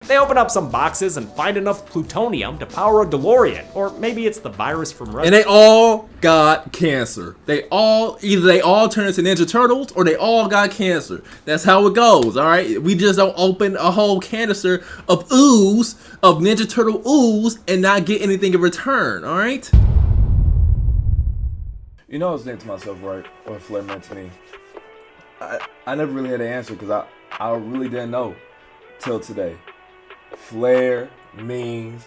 They open up some boxes and find enough plutonium to power a DeLorean, or maybe it's the virus from Russia. And they all got cancer. Either they all turn into Ninja Turtles or they all got cancer. That's how it goes, all right? We just don't open a whole canister of ooze, of Ninja Turtle ooze, and not get anything in return, all right? You know, I was thinking to myself, right, what flair meant to me. I never really had an answer because I really didn't know till today. Flair means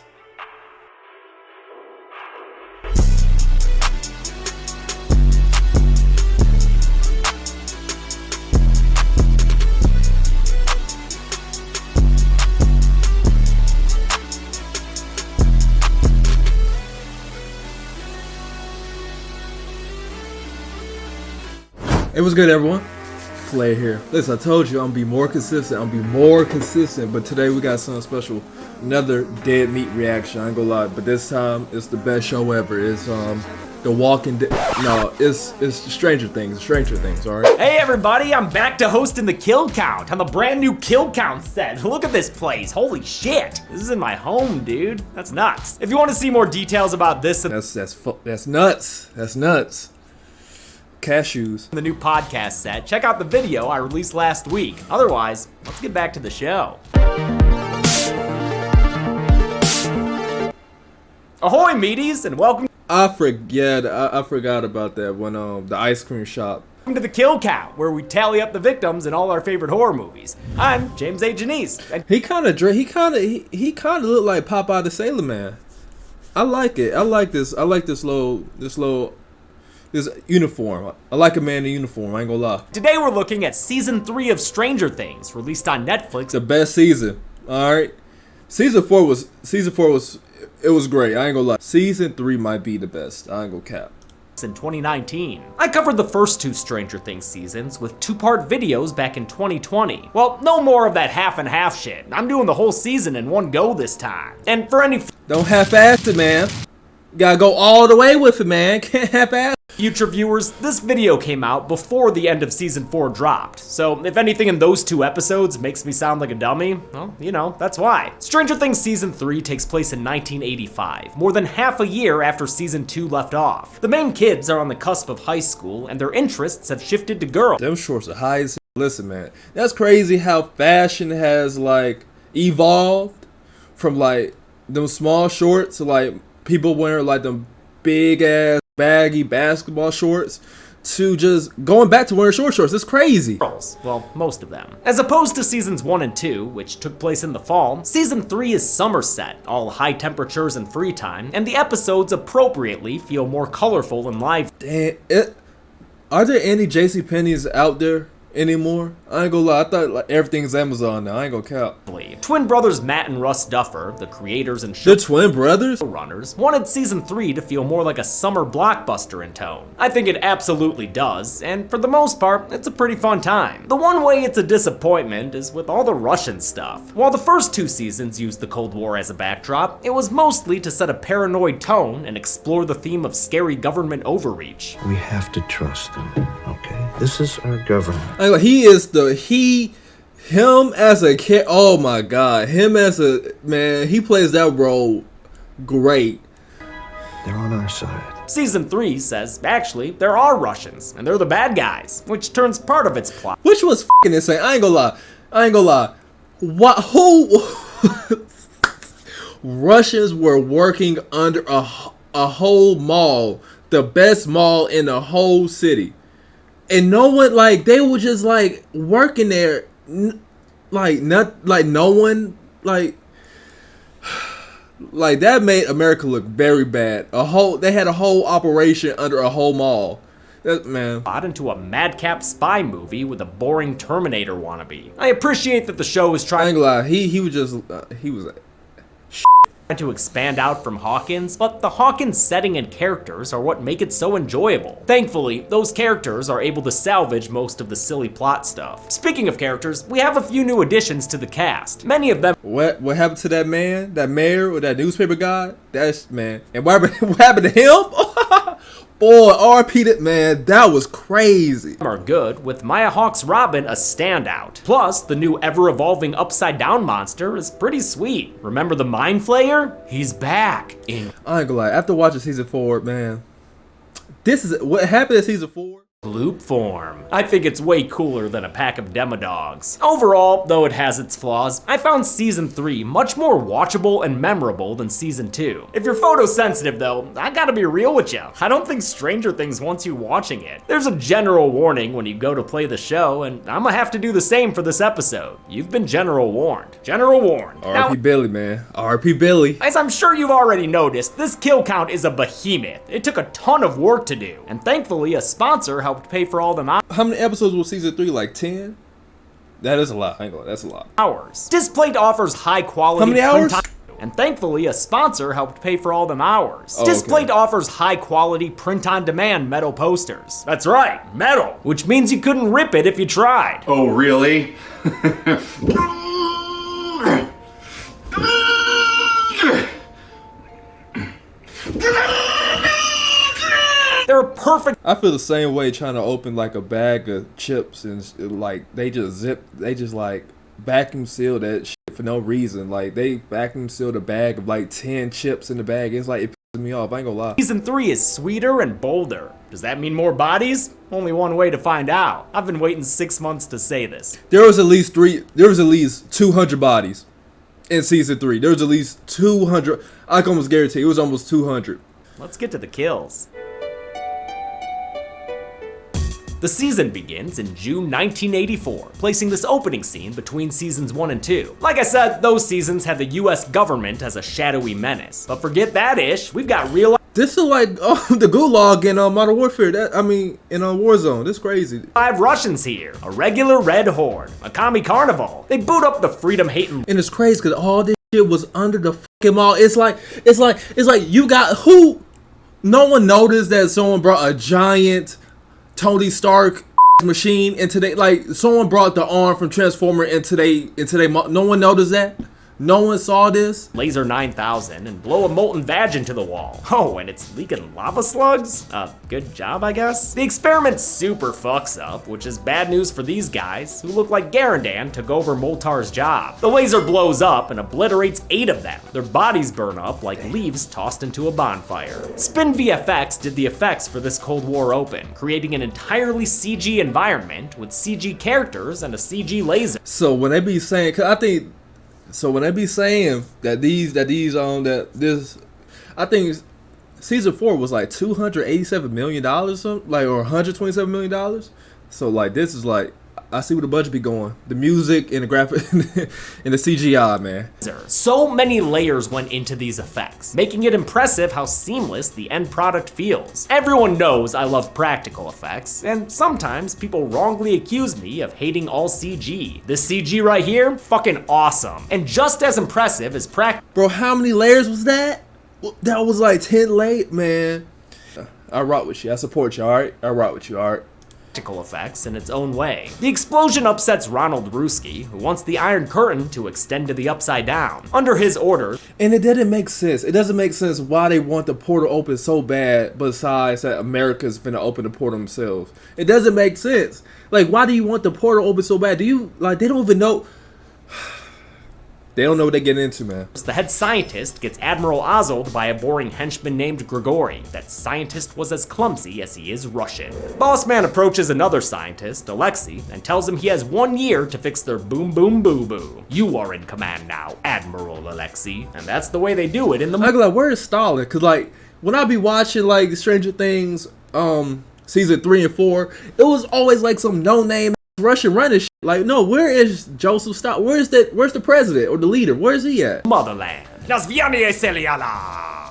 It was good, everyone. Flair here. Listen, I told you I'm gonna be more consistent. But today we got something special. Another dead meat reaction. I ain't gonna lie, but this time it's the best show ever. It's The Walking Dead. No, it's Stranger Things. All right. Hey everybody, I'm back to hosting the Kill Count on the brand new Kill Count set. Look at this place. Holy shit. This is in my home, dude. That's nuts. If you want to see more details about this and That's nuts. That's nuts. Cashews. the new podcast set, check out the video I released last week. Otherwise, let's get back to the show. Ahoy, meaties, and welcome I forgot about that when the ice cream shop. to the Kill Count, where we tally up the victims in all our favorite horror movies. I'm James A. Janice, and He kind of looked like Popeye the Sailor Man. I like it. I like this uniform. I like a man in uniform. I ain't gonna lie. today we're looking at season 3 of Stranger Things, released on Netflix The best season. All right. Season 4 was it was great. I ain't gonna lie. Season 3 might be the best. I ain't gonna cap. in 2019. I covered the first 2 Stranger Things seasons with 2-part videos back in 2020. Well, no more of that half and half shit. I'm doing the whole season in one go this time. And for any Don't half-ass it, man. Gotta go all the way with it, man. Can't half-ass. future viewers, this video came out before the end of season 4 dropped. So if anything in those 2 episodes makes me sound like a dummy, well, you know, that's why. Stranger Things season 3 takes place in 1985, more than half a year after season 2 left off. The main kids are on the cusp of high school and their interests have shifted to girls. Them shorts are high as hell. Listen, man. That's crazy how fashion has like evolved from like them small shorts to like people wearing like them big ass baggy basketball shorts to just going back to wearing short shorts. It's crazy. Girls. Well, most of them. As opposed to seasons 1 and 2, which took place in the fall, season 3 is Somerset, all high temperatures and free time, and the episodes appropriately feel more colorful and lively. Damn, are there any JCPenney's out there anymore? I ain't gonna lie. I thought like everything's Amazon now. I ain't gonna cap. Twin brothers Matt and Russ Duffer, the creators and The twin brothers? showrunners, wanted season 3 to feel more like a summer blockbuster in tone. I think it absolutely does, and for the most part, it's a pretty fun time. The one way it's a disappointment is with all the Russian stuff. While the first 2 seasons used the Cold War as a backdrop, it was mostly to set a paranoid tone and explore the theme of scary government overreach. We have to trust them, okay? This is our government. Like, him as a kid. Oh my god, him as a man. He plays that role great. They're on our side. Season 3 says, actually, there are Russians, and they're the bad guys, which turns part of its plot. Which was fucking insane. I ain't gonna lie. What? Who? Russians were working under a whole mall, the best mall in the whole city. And no one, like, they were just, like, working there, like, not, like, no one, like, that made America look very bad. They had a whole operation under a whole mall. That, man. Into a madcap spy movie with a boring Terminator wannabe. I appreciate that the show is I trying ain't gonna lie, he was just, he was to expand out from Hawkins, but the Hawkins setting and characters are what make it so enjoyable. Thankfully, those characters are able to salvage most of the silly plot stuff. Speaking of characters, we have a few new additions to the cast. Many of them. What happened to that man, that mayor, or that newspaper guy? That's, man. And what happened to him? Boy, RP that man, that was crazy. Are good, with Maya Hawke's Robin a standout. Plus, the new ever-evolving upside-down monster is pretty sweet. Remember the Mind Flayer? He's back in I ain't gonna lie, after watching season 4, man, this is what happened in season 4. loop form. I think it's way cooler than a pack of Demodogs. Overall, though it has its flaws, I found Season 3 much more watchable and memorable than Season 2. If you're photosensitive though, I gotta be real with you. I don't think Stranger Things wants you watching it. There's a general warning when you go to play the show, and I'm gonna have to do the same for this episode. You've been general warned. General warned. RP Billy, man. RP Billy. As I'm sure you've already noticed, this kill count is a behemoth. It took a ton of work to do, and thankfully a sponsor helped pay for all them How many episodes was season 3? Like 10? That is a lot. I ain't gonna lie, that's a lot. hours. Displate offers high quality How many hours? print on, and thankfully a sponsor helped pay for all them hours. Oh, Displate okay. offers high quality print on demand metal posters. That's right, metal, which means you couldn't rip it if you tried. Oh, really? They're perfect I feel the same way trying to open like a bag of chips and like they just like vacuum seal that shit for no reason. Like they vacuum sealed a bag of like 10 chips in the bag. It's like it pisses me off. I ain't gonna lie. Season 3 is sweeter and bolder. Does that mean more bodies? Only one way to find out. I've been waiting 6 months to say this. There was at least 200 bodies in season 3. There was at least 200. I can almost guarantee it was almost 200. Let's get to the kills. The season begins in June 1984, placing this opening scene between seasons 1 and 2. Like I said, those seasons had the US government as a shadowy menace. But forget that ish, we've got real This is like the Gulag in Modern Warfare. In Warzone. This crazy. live Russians here. A regular red horde, a commie carnival. They boot up the freedom-hating And it's crazy because all this shit was under the fucking mall. It's like you got who? No one noticed that someone brought a giant Tony Stark machine into like someone brought the arm from Transformer into they. No one noticed that. No one saw this. Laser 9000 and blow a molten vag into the wall. Oh, and it's leaking lava slugs? Good job, I guess? The experiment super fucks up, which is bad news for these guys, who look like Garandan took over Moltar's job. The laser blows up and obliterates 8 of them. Their bodies burn up like leaves tossed into a bonfire. Spin VFX did the effects for this Cold War Open, creating an entirely CG environment with CG characters and a CG laser. So when they be saying, cause I think, so when they be saying that I think season 4 was like $287 million or something, like, or $127 million. So like this is like, I see where the budget be going. The music and the graphic and the CGI, man. So many layers went into these effects, making it impressive how seamless the end product feels. Everyone knows I love practical effects, and sometimes people wrongly accuse me of hating all CG. This CG right here, fucking awesome. And just as impressive as Bro, how many layers was that? That was like 10 layers, man. I rock with you. I support you, alright? I rock with you, alright? practical effects in its own way. The explosion upsets Ronald Ruski, who wants the Iron Curtain to extend to the Upside Down. Under his orders, and it didn't make sense. It doesn't make sense why they want the portal open so bad, besides that America's finna open the portal themselves. It doesn't make sense. Like, why do you want the portal open so bad? Do you, like, they don't even know. They don't know what they're getting into, man. the head scientist gets Admiral Ozold by a boring henchman named Grigori. That scientist was as clumsy as he is Russian. Boss Man approaches another scientist, Alexei, and tells him he has 1 year to fix their boom boom boo boo. You are in command now, Admiral Alexei. And that's the way they do it in the I go like, where is Stalin? Cause like when I be watching like Stranger Things, season 3 and 4, it was always like some no name Russian running shit. Like, no, where is Joseph Stalin? Where's the president or the leader? Where's he at? motherland.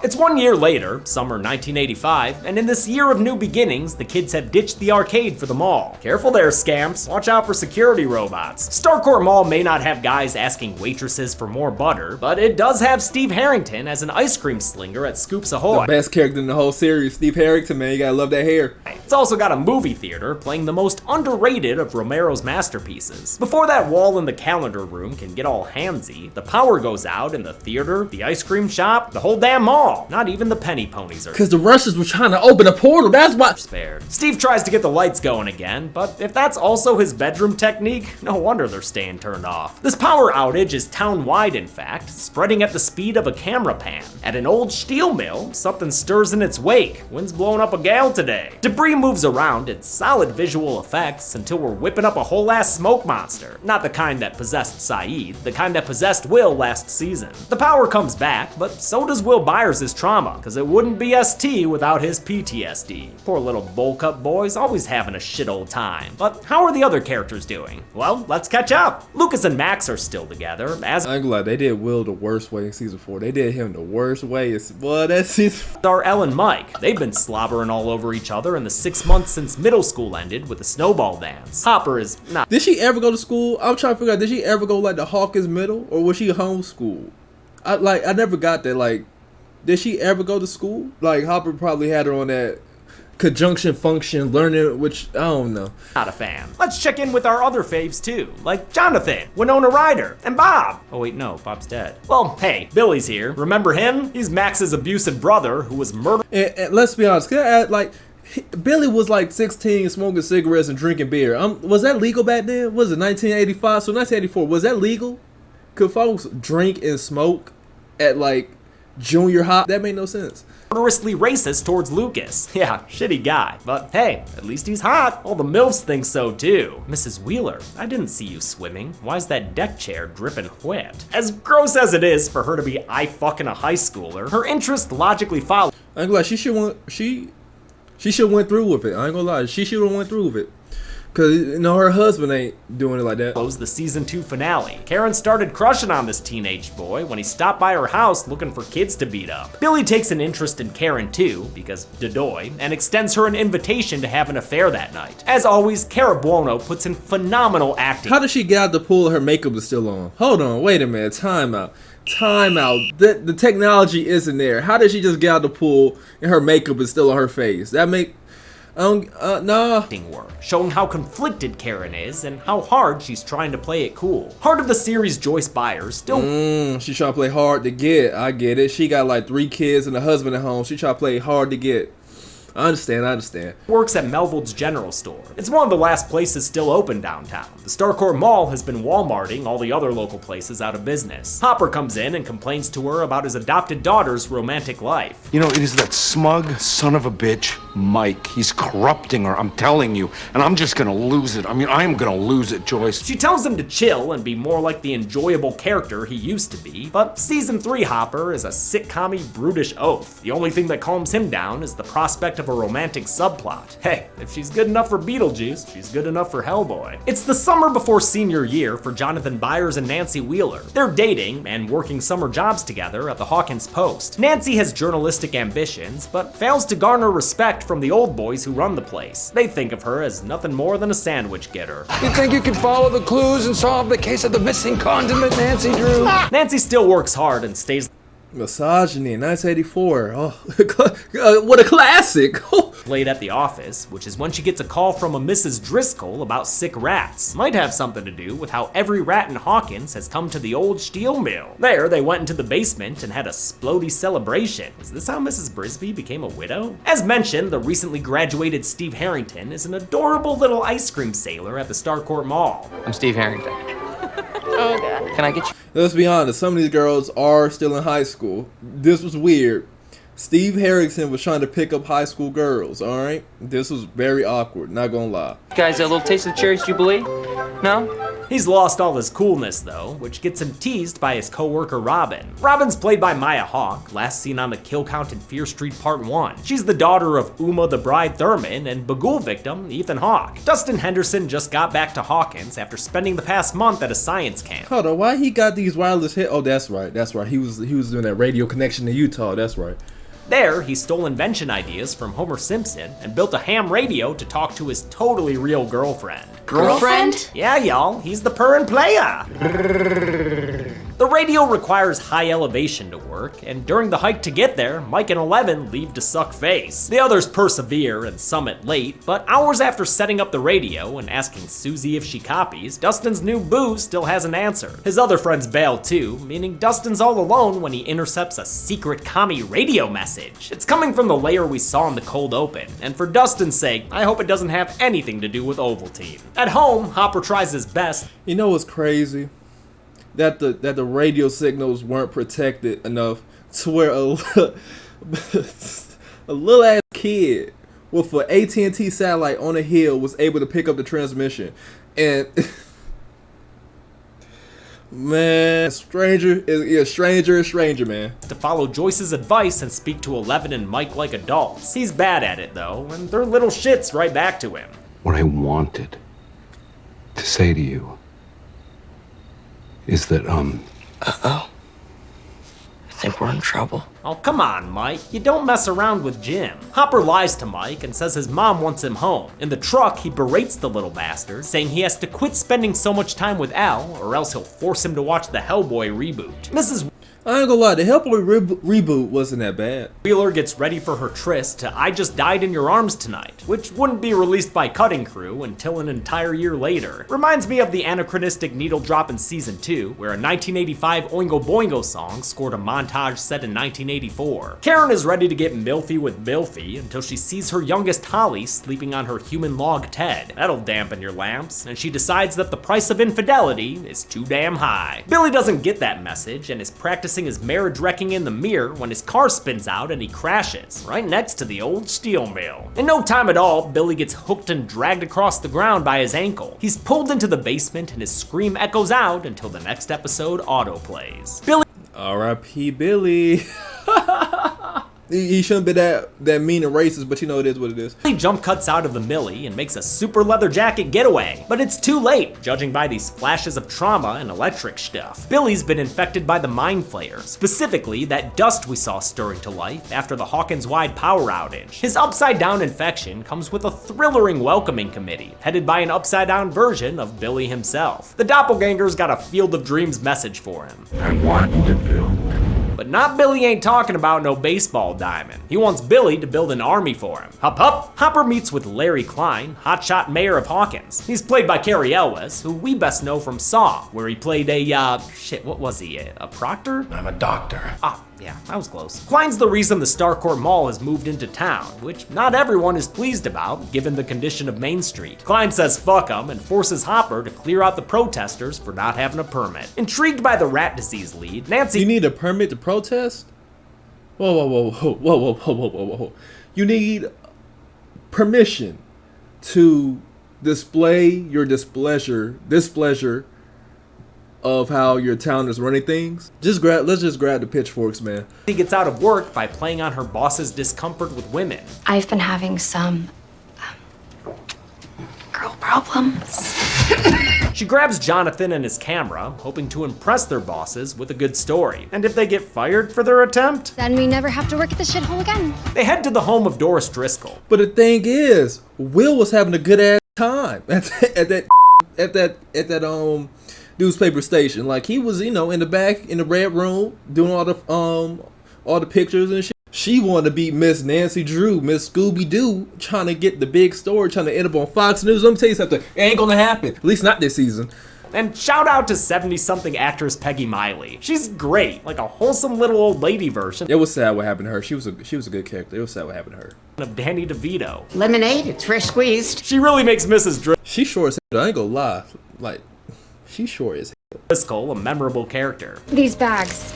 It's 1 year later, summer 1985, and in this year of new beginnings, the kids have ditched the arcade for the mall. Careful there, scamps. Watch out for security robots. Starcourt Mall may not have guys asking waitresses for more butter, but it does have Steve Harrington as an ice cream slinger at Scoops Ahoy. The best character in the whole series, Steve Harrington, man. You gotta love that hair. It's also got a movie theater playing the most underrated of Romero's masterpieces. Before that wall in the calendar room can get all handsy, the power goes out in the theater, the ice cream shop, the whole damn mall. Not even the penny ponies are Because the Russians were trying to open a portal, that's why. spared. Steve tries to get the lights going again, but if that's also his bedroom technique, no wonder they're staying turned off. This power outage is town-wide, in fact, spreading at the speed of a camera pan. At an old steel mill, something stirs in its wake. Wind's blowing up a gale today. Debris moves around, it's solid visual effects until we're whipping up a whole ass smoke monster. Not the kind that possessed Saeed, the kind that possessed Will last season. The power comes back, but so does Will Byers' trauma, because it wouldn't be ST without his PTSD. Poor little bowl cut boy's always having a shit old time. But how are the other characters doing? Well, let's catch up. Lucas and Max are still together, as I ain't gonna lie, they did Will the worst way in season 4. They did him the worst way. That season. are Elle and Mike. They've been slobbering all over each other in the 6 months since middle school ended with the snowball dance. Hopper is not Did she ever go to school? I'm trying to figure out, did she ever go like the Hawkins Middle, or was she homeschooled? I never got that. Like, did she ever go to school? Like, Hopper probably had her on that conjunction function learning, which I don't know. a fan. Let's check in with our other faves too, like Jonathan, Winona Ryder, and Bob. Oh wait, no, Bob's dead. Well, hey, Billy's here. Remember him? He's Max's abusive brother who was murdered. And let's be honest, Billy was like 16, smoking cigarettes and drinking beer. Was that legal back then? Was it 1985? So 1984, was that legal? Could folks drink and smoke at like junior high? That made no sense. Murderously racist towards Lucas. Yeah, shitty guy, but hey, at least he's hot. All the MILFs think so too. Mrs. Wheeler, I didn't see you swimming. Why's that deck chair dripping wet? As gross as it is for her to be fucking a high schooler, her interest logically follows. I ain't gonna lie, she should have went through with it. I ain't gonna lie, she should have went through with it. Cause her husband ain't doing it like that. The season 2 finale. Karen started crushing on this teenage boy when he stopped by her house looking for kids to beat up. Billy takes an interest in Karen too, because Dodoy, and extends her an invitation to have an affair that night. As always, Cara Buono puts in phenomenal acting. How did she get out the pool and her makeup is still on? Hold on, wait a minute, time out. The technology isn't there. How did she just get out the pool and her makeup is still on her face? That make nah. Work, showing how conflicted Karen is and how hard she's trying to play it cool. Heart of the series, Joyce Byers still She trying to play hard to get. I get it. She got like 3 kids and a husband at home. She trying to play hard to get. I understand. Works at Melville's General Store. It's one of the last places still open downtown. The Starcourt Mall has been Walmarting all the other local places out of business. Hopper comes in and complains to her about his adopted daughter's romantic life. You know, it is that smug son of a bitch, Mike. He's corrupting her, I'm telling you. And I'm just gonna lose it. I mean, I'm gonna lose it, Joyce. She tells him to chill and be more like the enjoyable character he used to be, but season 3 Hopper is a sitcom-y, brutish oaf. The only thing that calms him down is the prospect of a romantic subplot. Hey, if she's good enough for Beetlejuice, she's good enough for Hellboy. It's the summer before senior year for Jonathan Byers and Nancy Wheeler. They're dating and working summer jobs together at the Hawkins Post. Nancy has journalistic ambitions, but fails to garner respect from the old boys who run the place. They think of her as nothing more than a sandwich getter. You think you can follow the clues and solve the case of the missing condiment, Nancy Drew? Nancy still works hard and stays Misogyny, 1984. Oh, what a classic. late at the office, which is when she gets a call from a Mrs. Driscoll about sick rats. Might have something to do with how every rat in Hawkins has come to the old steel mill. There, they went into the basement and had a splody celebration. Is this how Mrs. Brisby became a widow? As mentioned, the recently graduated Steve Harrington is an adorable little ice cream sailor at the Starcourt Mall. I'm Steve Harrington. Oh, God. Can I get you? Let's be honest, some of these girls are still in high school. This was weird. Steve Harrington was trying to pick up high school girls, alright? This was very awkward, not gonna lie. Guys, a little taste of the Cherries Jubilee? No? He's lost all his coolness though, which gets him teased by his co-worker Robin. Robin's played by Maya Hawke, last seen on the Kill Count in Fear Street Part 1. She's the daughter of Uma the Bride Thurman and Bagul victim Ethan Hawke. Dustin Henderson just got back to Hawkins after spending the past month at a science camp. Hold on, why he got these wireless hit? Oh, that's right. He was doing that radio connection to Utah, that's right. There, he stole invention ideas from Homer Simpson and built a ham radio to talk to his totally real girlfriend. Girlfriend? Yeah, y'all, he's the purrin' playa. The radio requires high elevation to work, and during the hike to get there, Mike and Eleven leave to suck face. The others persevere and summit late, but hours after setting up the radio and asking Susie if she copies, Dustin's new boo still hasn't answered. His other friends bail too, meaning Dustin's all alone when he intercepts a secret commie radio message. It's coming from the layer we saw in the cold open, and for Dustin's sake, I hope it doesn't have anything to do with Ovaltine. At home, Hopper tries his best. You know what's crazy? That the radio signals weren't protected enough to where a little ass kid with an AT&T satellite on a hill was able to pick up the transmission. And man, stranger is stranger, man. To follow Joyce's advice and speak to Eleven and Mike like adults. He's bad at it though, and they're little shits right back to him. What I wanted to say to you is that, Uh-oh. I think we're in trouble. Oh, come on, Mike. You don't mess around with Jim. Hopper lies to Mike and says his mom wants him home. In the truck, he berates the little bastard, saying he has to quit spending so much time with Al, or else he'll force him to watch the Hellboy reboot. Mrs. I ain't gonna lie, the Hellboy reboot wasn't that bad. Wheeler gets ready for her tryst to I Just Died in Your Arms Tonight, which wouldn't be released by Cutting Crew until an entire year later. Reminds me of the anachronistic needle drop in season 2, where a 1985 Oingo Boingo song scored a montage set in 1984. Karen is ready to get milfy with Bilfy until she sees her youngest Holly sleeping on her human log Ted. That'll dampen your lamps, and she decides that the price of infidelity is too damn high. Billy doesn't get that message and is practicing his marriage wrecking in the mirror when his car spins out and he crashes right next to the old steel mill. In no time at all, Billy gets hooked and dragged across the ground by his ankle. He's pulled into the basement and his scream echoes out until the next episode autoplays. Billy R.I.P. Billy. He shouldn't be that mean and racist, but you know it is what it is. Billy jump cuts out of the millie and makes a super leather jacket getaway, but it's too late, judging by these flashes of trauma and electric stuff. Billy's been infected by the Mind Flayer, specifically that dust we saw stirring to life after the Hawkins-wide power outage. His upside-down infection comes with a thrillering welcoming committee, headed by an upside-down version of Billy himself. The doppelganger's got a Field of Dreams message for him. I want you to build. But not Billy ain't talking about no baseball diamond. He wants Billy to build an army for him. Hup hup! Hopper meets with Larry Klein, hotshot mayor of Hawkins. He's played by Cary Elwes, who we best know from Saw, where he played what was he, a proctor? I'm a doctor. Ah, yeah, that was close. Klein's the reason the Starcourt Mall has moved into town, which not everyone is pleased about, given the condition of Main Street. Klein says fuck him and forces Hopper to clear out the protesters for not having a permit. Intrigued by the rat disease lead, Nancy— You need a permit to protest? Whoa. You need permission to display your displeasure of how your town is running things. Let's just grab the pitchforks, man. He gets out of work by playing on her boss's discomfort with women. I've been having some girl problems. She grabs Jonathan and his camera, hoping to impress their bosses with a good story. And if they get fired for their attempt, Then we never have to work at the shithole again. they head to the home of Doris Driscoll. But the thing is, Will was having a good ass time at that newspaper station. Like, he was, in the back in the red room doing all the pictures and shit. She wanted to be Miss Nancy Drew, Miss Scooby-Doo, trying to get the big story, trying to end up on Fox News. Let me tell you something, it ain't gonna happen. At least not this season. And shout out to 70-something actress Peggy Miley. She's great, like a wholesome little old lady version It was sad what happened to her. She was a good character. It was sad what happened to her. of Danny DeVito. Lemonade, it's fresh squeezed. She really makes Mrs. She's short as hell. I ain't gonna lie. Like, she's short as hell. Driscoll a memorable character. These bags,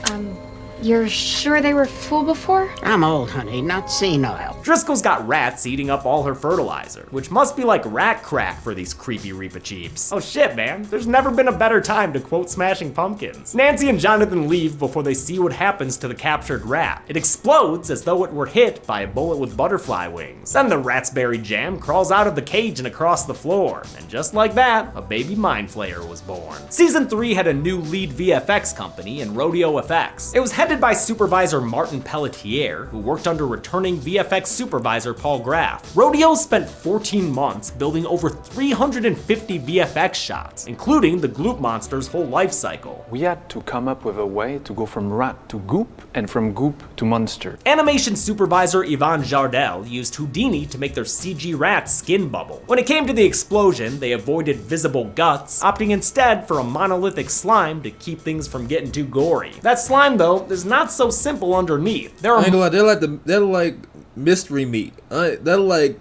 you're sure they were full before? I'm old, honey, not senile. Driscoll's got rats eating up all her fertilizer, which must be like rat crack for these creepy Reaper Cheeps. Oh shit, man, there's never been a better time to quote Smashing Pumpkins. Nancy and Jonathan leave before they see what happens to the captured rat. It explodes as though it were hit by a bullet with butterfly wings. Then the raspberry jam crawls out of the cage and across the floor, and just like that, a baby Mind Flayer was born. Season 3 had a new lead VFX company in Rodeo FX. It was Headed by supervisor Martin Pelletier, who worked under returning VFX supervisor Paul Graff, Rodeo spent 14 months building over 350 VFX shots, including the Gloop monster's whole life cycle. We had to come up with a way to go from rat to goop, and from goop to monster. Animation supervisor Yvonne Jardel used Houdini to make their CG rat's skin bubble. When it came to the explosion, they avoided visible guts, opting instead for a monolithic slime to keep things from getting too gory. That slime, though, is not so simple underneath. There are they're like mystery meat. They're like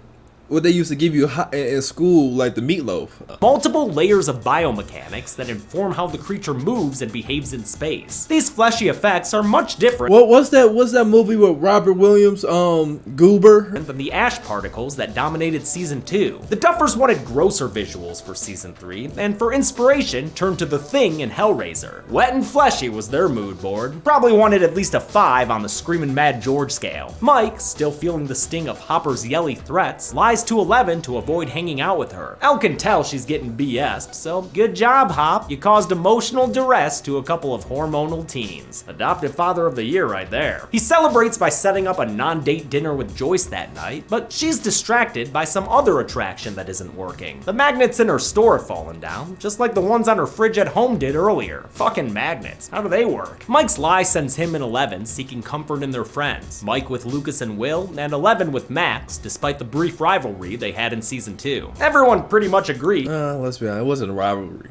what they used to give you in school, like the meatloaf. multiple layers of biomechanics that inform how the creature moves and behaves in space. These fleshy effects are much different What's that movie with Robert Williams, Goober? than the ash particles that dominated season 2. The Duffers wanted grosser visuals for season 3, and for inspiration turned to The Thing and Hellraiser. Wet and fleshy was their mood board. Probably wanted at least a 5 on the Screamin' Mad George scale. Mike, still feeling the sting of Hopper's yelly threats, lies to 11 to avoid hanging out with her. Elle can tell she's getting BS'd, so good job, Hop. You caused emotional duress to a couple of hormonal teens. Adoptive father of the year right there. He celebrates by setting up a non-date dinner with Joyce that night, but she's distracted by some other attraction that isn't working. The magnets in her store have fallen down, just like the ones on her fridge at home did earlier. Fucking magnets. How do they work? Mike's lie sends him and 11 seeking comfort in their friends. Mike with Lucas and Will, and 11 with Max, despite the brief rivalry they had in season 2. Everyone pretty much agreed. Let's be honest, it wasn't a rivalry.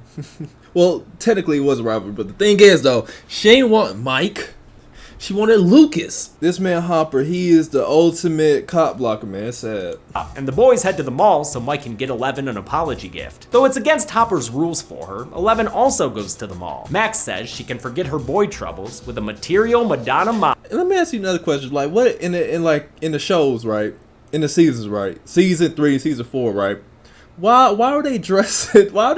Well, technically it was a rivalry, but the thing is though, she ain't want Mike. She wanted Lucas. This man Hopper, he is the ultimate cop blocker, man. It's sad. And the boys head to the mall so Mike can get 11 an apology gift. Though it's against Hopper's rules for her, 11 also goes to the mall. Max says she can forget her boy troubles with a material Madonna mop. And let me ask you another question. Like, what in the shows, right? In the seasons, right? Season 3, season 4, right? Why are they dressing? Why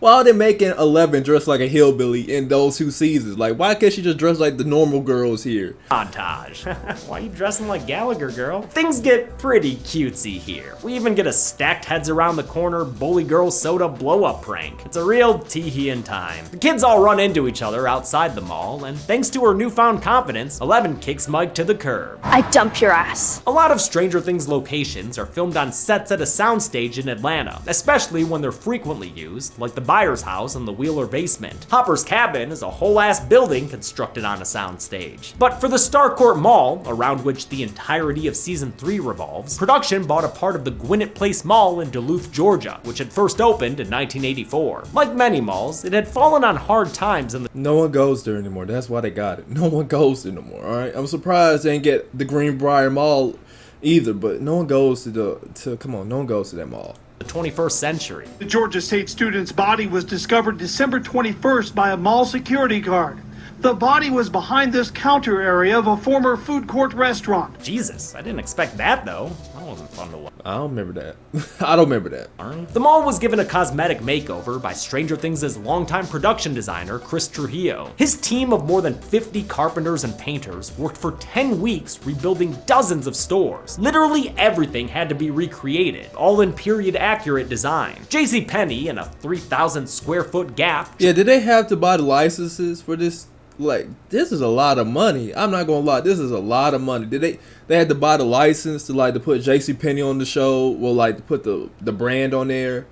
are they making 11 dress like a hillbilly in those 2 seasons? Like, why can't she just dress like the normal girls here? Montage. Why are you dressing like Gallagher, girl? Things get pretty cutesy here. We even get a stacked heads around the corner bully girl soda blow up prank. It's a real Teehian time. The kids all run into each other outside the mall, and thanks to her newfound confidence, 11 kicks Mike to the curb. I dump your ass. A lot of Stranger Things locations are filmed on sets at a soundstage in Atlanta, especially when they're frequently used, like the Byers house and the Wheeler basement. Hopper's cabin is a whole ass building constructed on a soundstage. But for the Starcourt Mall, around which the entirety of season 3 revolves, production bought a part of the Gwinnett Place Mall in Duluth, Georgia, which had first opened in 1984. Like many malls, it had fallen on hard times in the No one goes there anymore. That's why they got it. No one goes there no more, alright? I'm surprised they didn't get the Greenbrier Mall either, but no one goes no one goes to that mall. the 21st century. The Georgia State student's body was discovered December 21st by a mall security guard. The body was behind this counter area of a former food court restaurant. Jesus, I didn't expect that though. That wasn't fun to watch. I don't remember that. I don't remember that. The mall was given a cosmetic makeover by Stranger Things' longtime production designer, Chris Trujillo. His team of more than 50 carpenters and painters worked for 10 weeks rebuilding dozens of stores. Literally everything had to be recreated, all in period accurate design. JCPenney in a 3,000 square foot Gap. Yeah, did they have to buy the licenses for this? Like, this is a lot of money. I'm not gonna lie, this is a lot of money. They had to buy the license to put JCPenney on the show, well, to put the brand on there.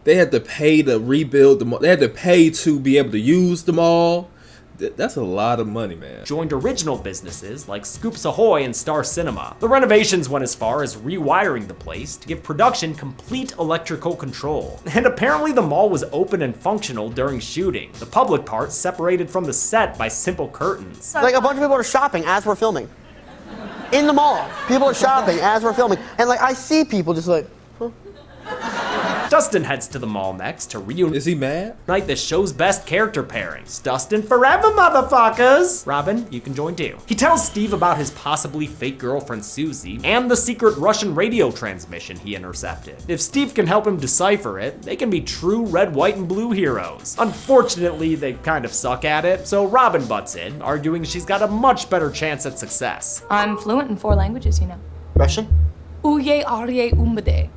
They had to pay to rebuild the mall. They had to pay to be able to use the mall. That's a lot of money, man. Joined original businesses like Scoops Ahoy and Star Cinema. The renovations went as far as rewiring the place to give production complete electrical control. And apparently the mall was open and functional during shooting. The public part separated from the set by simple curtains. Like, a bunch of people are shopping as we're filming. In the mall, people are shopping as we're filming. And I see people just like, huh? Dustin heads to the mall next to reunite. Is he mad? The show's best character pairings. Dustin forever, motherfuckers! Robin, you can join too. He tells Steve about his possibly fake girlfriend Susie and the secret Russian radio transmission he intercepted. If Steve can help him decipher it, they can be true red, white, and blue heroes. Unfortunately, they kind of suck at it, so Robin butts in, arguing she's got a much better chance at success. I'm fluent in 4 languages, you know. Russian, Uye Arye Umbade.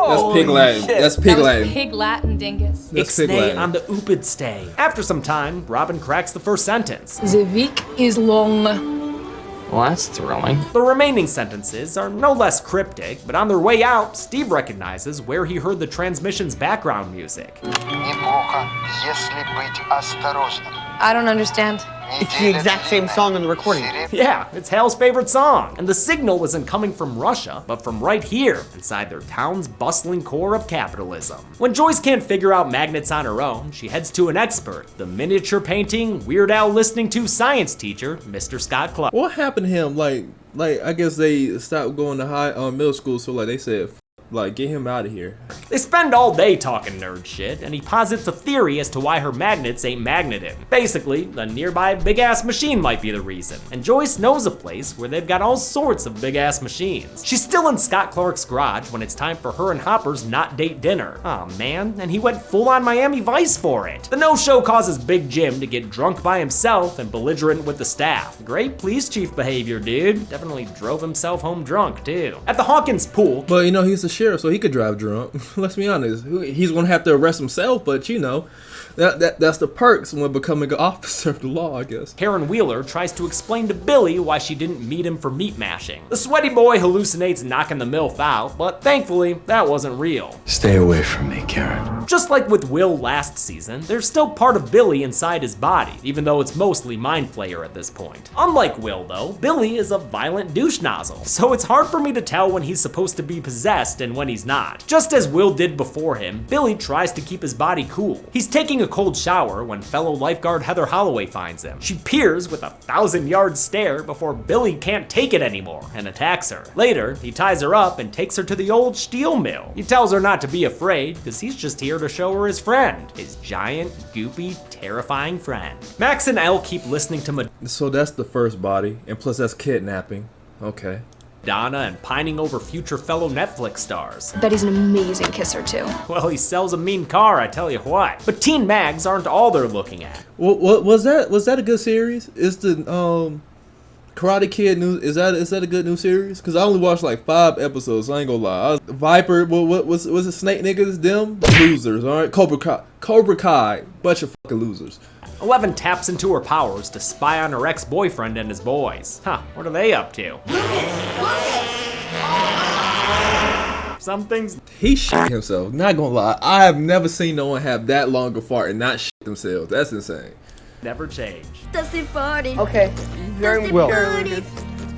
That's pig Latin. That's pig Latin. Pig Latin, dingus. Ixnay on the Upid stay. After some time, Robin cracks the first sentence. The week is long. Well, that's thrilling. The remaining sentences are no less cryptic, but on their way out, Steve recognizes where he heard the transmission's background music. I don't understand. It's the exact same song in the recording. Yeah, it's Hal's favorite song. And the signal isn't coming from Russia, but from right here, inside their town's bustling core of capitalism. When Joyce can't figure out magnets on her own, she heads to an expert, the miniature painting, Weird Al listening to science teacher, Mr. Scott Clark. What happened to him? Like I guess they stopped going to middle school, so like they said, like, get him out of here. They spend all day talking nerd shit, and he posits a theory as to why her magnets ain't magneting. Basically, a nearby big-ass machine might be the reason, and Joyce knows a place where they've got all sorts of big-ass machines. She's still in Scott Clark's garage when it's time for her and Hopper's not-date dinner. Aw, man, and he went full-on Miami Vice for it. The no-show causes Big Jim to get drunk by himself and belligerent with the staff. Great police chief behavior, dude. Definitely drove himself home drunk, too. At the Hawkins pool... But, you know, he's a sheriff, so he could drive drunk. Let's be honest. He's gonna have to arrest himself, but you know, that's the perks when becoming an officer of the law, I guess. Karen Wheeler tries to explain to Billy why she didn't meet him for meat mashing. The sweaty boy hallucinates knocking the MILF out, but thankfully, that wasn't real. Stay away from me, Karen. Just like with Will last season, there's still part of Billy inside his body, even though it's mostly Mind Flayer at this point. Unlike Will, though, Billy is a violent douche nozzle, so it's hard for me to tell when he's supposed to be possessed and when he's not. Just as Will did before him, Billy tries to keep his body cool. He's taking a cold shower when fellow lifeguard Heather Holloway finds him. She peers with a 1,000-yard stare before Billy can't take it anymore and attacks her. Later, he ties her up and takes her to the old steel mill. He tells her not to be afraid, because he's just here to show her his friend. His giant, goopy, terrifying friend. Max and Elle keep listening to So that's the first body, and plus that's kidnapping. Okay. Madonna and pining over future fellow Netflix stars. I bet he's an amazing kisser too. Well, he sells a mean car, I tell you what. But teen mags aren't all they're looking at. What was that? Was that a good series? Is the Karate Kid new? Is that a good new series? Cause I only watched like 5 episodes. So I ain't gonna lie. Viper. What was it? Snake niggas? Them losers. All right. Cobra Kai. Bunch of fucking losers. 11 taps into her powers to spy on her ex-boyfriend and his boys. Huh, what are they up to? Some things... He shit himself. Not gonna lie. I have never seen no one have that long a fart and not shit themselves. That's insane. Never change. Dusty farty. Okay, very well.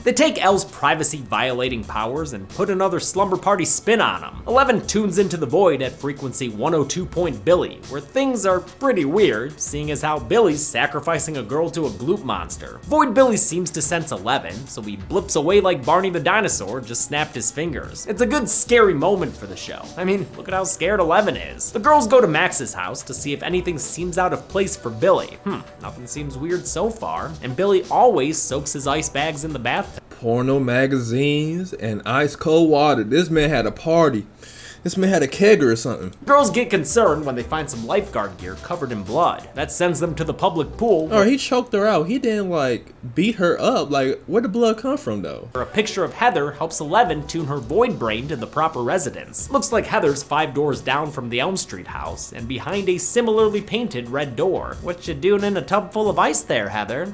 They take Elle's privacy-violating powers and put another slumber party spin on them. 11 tunes into the void at frequency 102. Billy, where things are pretty weird, seeing as how Billy's sacrificing a girl to a gloop monster. Void Billy seems to sense 11, so he blips away like Barney the dinosaur just snapped his fingers. It's a good scary moment for the show. I mean, look at how scared 11 is. The girls go to Max's house to see if anything seems out of place for Billy. Nothing seems weird so far, and Billy always soaks his ice bags in the bathtub. Porno magazines and ice cold water. This man had a party. This man had a kegger or something. Girls get concerned when they find some lifeguard gear covered in blood. That sends them to the public pool. Oh, he choked her out. He didn't like beat her up. Like, where'd the blood come from though? A picture of Heather helps 11 tune her void brain to the proper residence. Looks like Heather's 5 doors down from the Elm Street house and behind a similarly painted red door. What you doing in a tub full of ice there, Heather?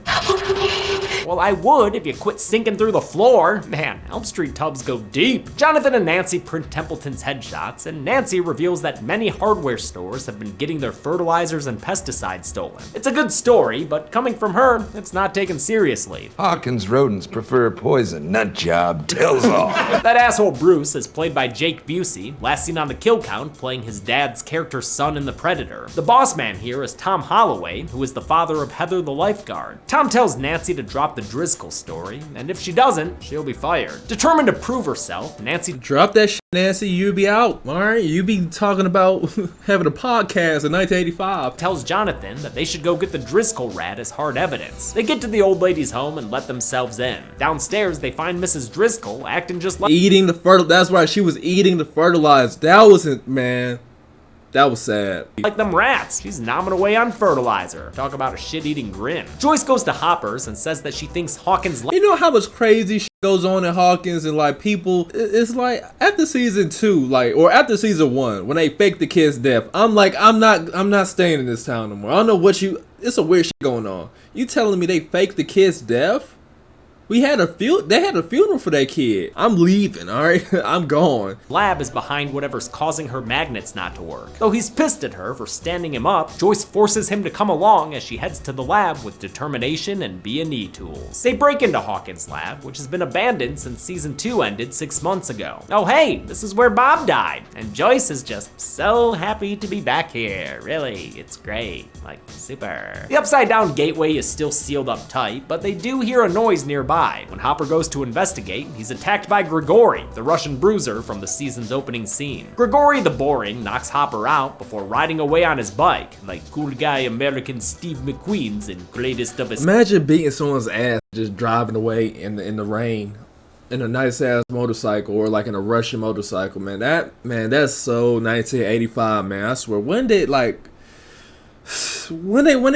Well, I would if you quit sinking through the floor. Man, Elm Street tubs go deep. Jonathan and Nancy print Templeton's headshots, and Nancy reveals that many hardware stores have been getting their fertilizers and pesticides stolen. It's a good story, but coming from her, it's not taken seriously. Hawkins rodents prefer poison. Nut job tells all. That asshole Bruce is played by Jake Busey, last seen on The Kill Count playing his dad's character's son in The Predator. The boss man here is Tom Holloway, who is the father of Heather the lifeguard. Tom tells Nancy to drop the Driscoll story, and if she doesn't, she'll be fired. Determined to prove herself, Nancy... Drop that shit, Nancy, you be out. Alright, you be talking about having a podcast in 1985. Tells Jonathan that they should go get the Driscoll rat as hard evidence. They get to the old lady's home and let themselves in. Downstairs, they find Mrs. Driscoll acting just like... Eating the that's right, she was eating the fertilizer. That wasn't, man. That was sad. Like them rats, she's nomming away on fertilizer. Talk about a shit-eating grin. Joyce goes to Hopper's and says that she thinks Hawkins. You know how much crazy shit goes on in Hawkins, and like people, it's like after season 2, like, or after season 1, when they fake the kid's death, I'm like, I'm not staying in this town no more. I don't know what it's a weird shit going on. You telling me they faked the kid's death? They had a funeral for that kid. I'm leaving, alright? I'm gone. Lab is behind whatever's causing her magnets not to work. Though he's pissed at her for standing him up, Joyce forces him to come along as she heads to the lab with determination and B&E tools. They break into Hawkins' lab, which has been abandoned since season 2 ended 6 months ago. Oh hey, this is where Bob died, and Joyce is just so happy to be back here. Really, it's great, like super. The upside down gateway is still sealed up tight, but they do hear a noise nearby. When Hopper goes to investigate, he's attacked by Grigori, the Russian bruiser from the season's opening scene. Grigori the Boring knocks Hopper out before riding away on his bike, like cool guy American Steve McQueen's in Greatest of His. Imagine beating someone's ass just driving away in the rain in a nice ass motorcycle, or like in a Russian motorcycle, man. That's so 1985, man. I swear. When they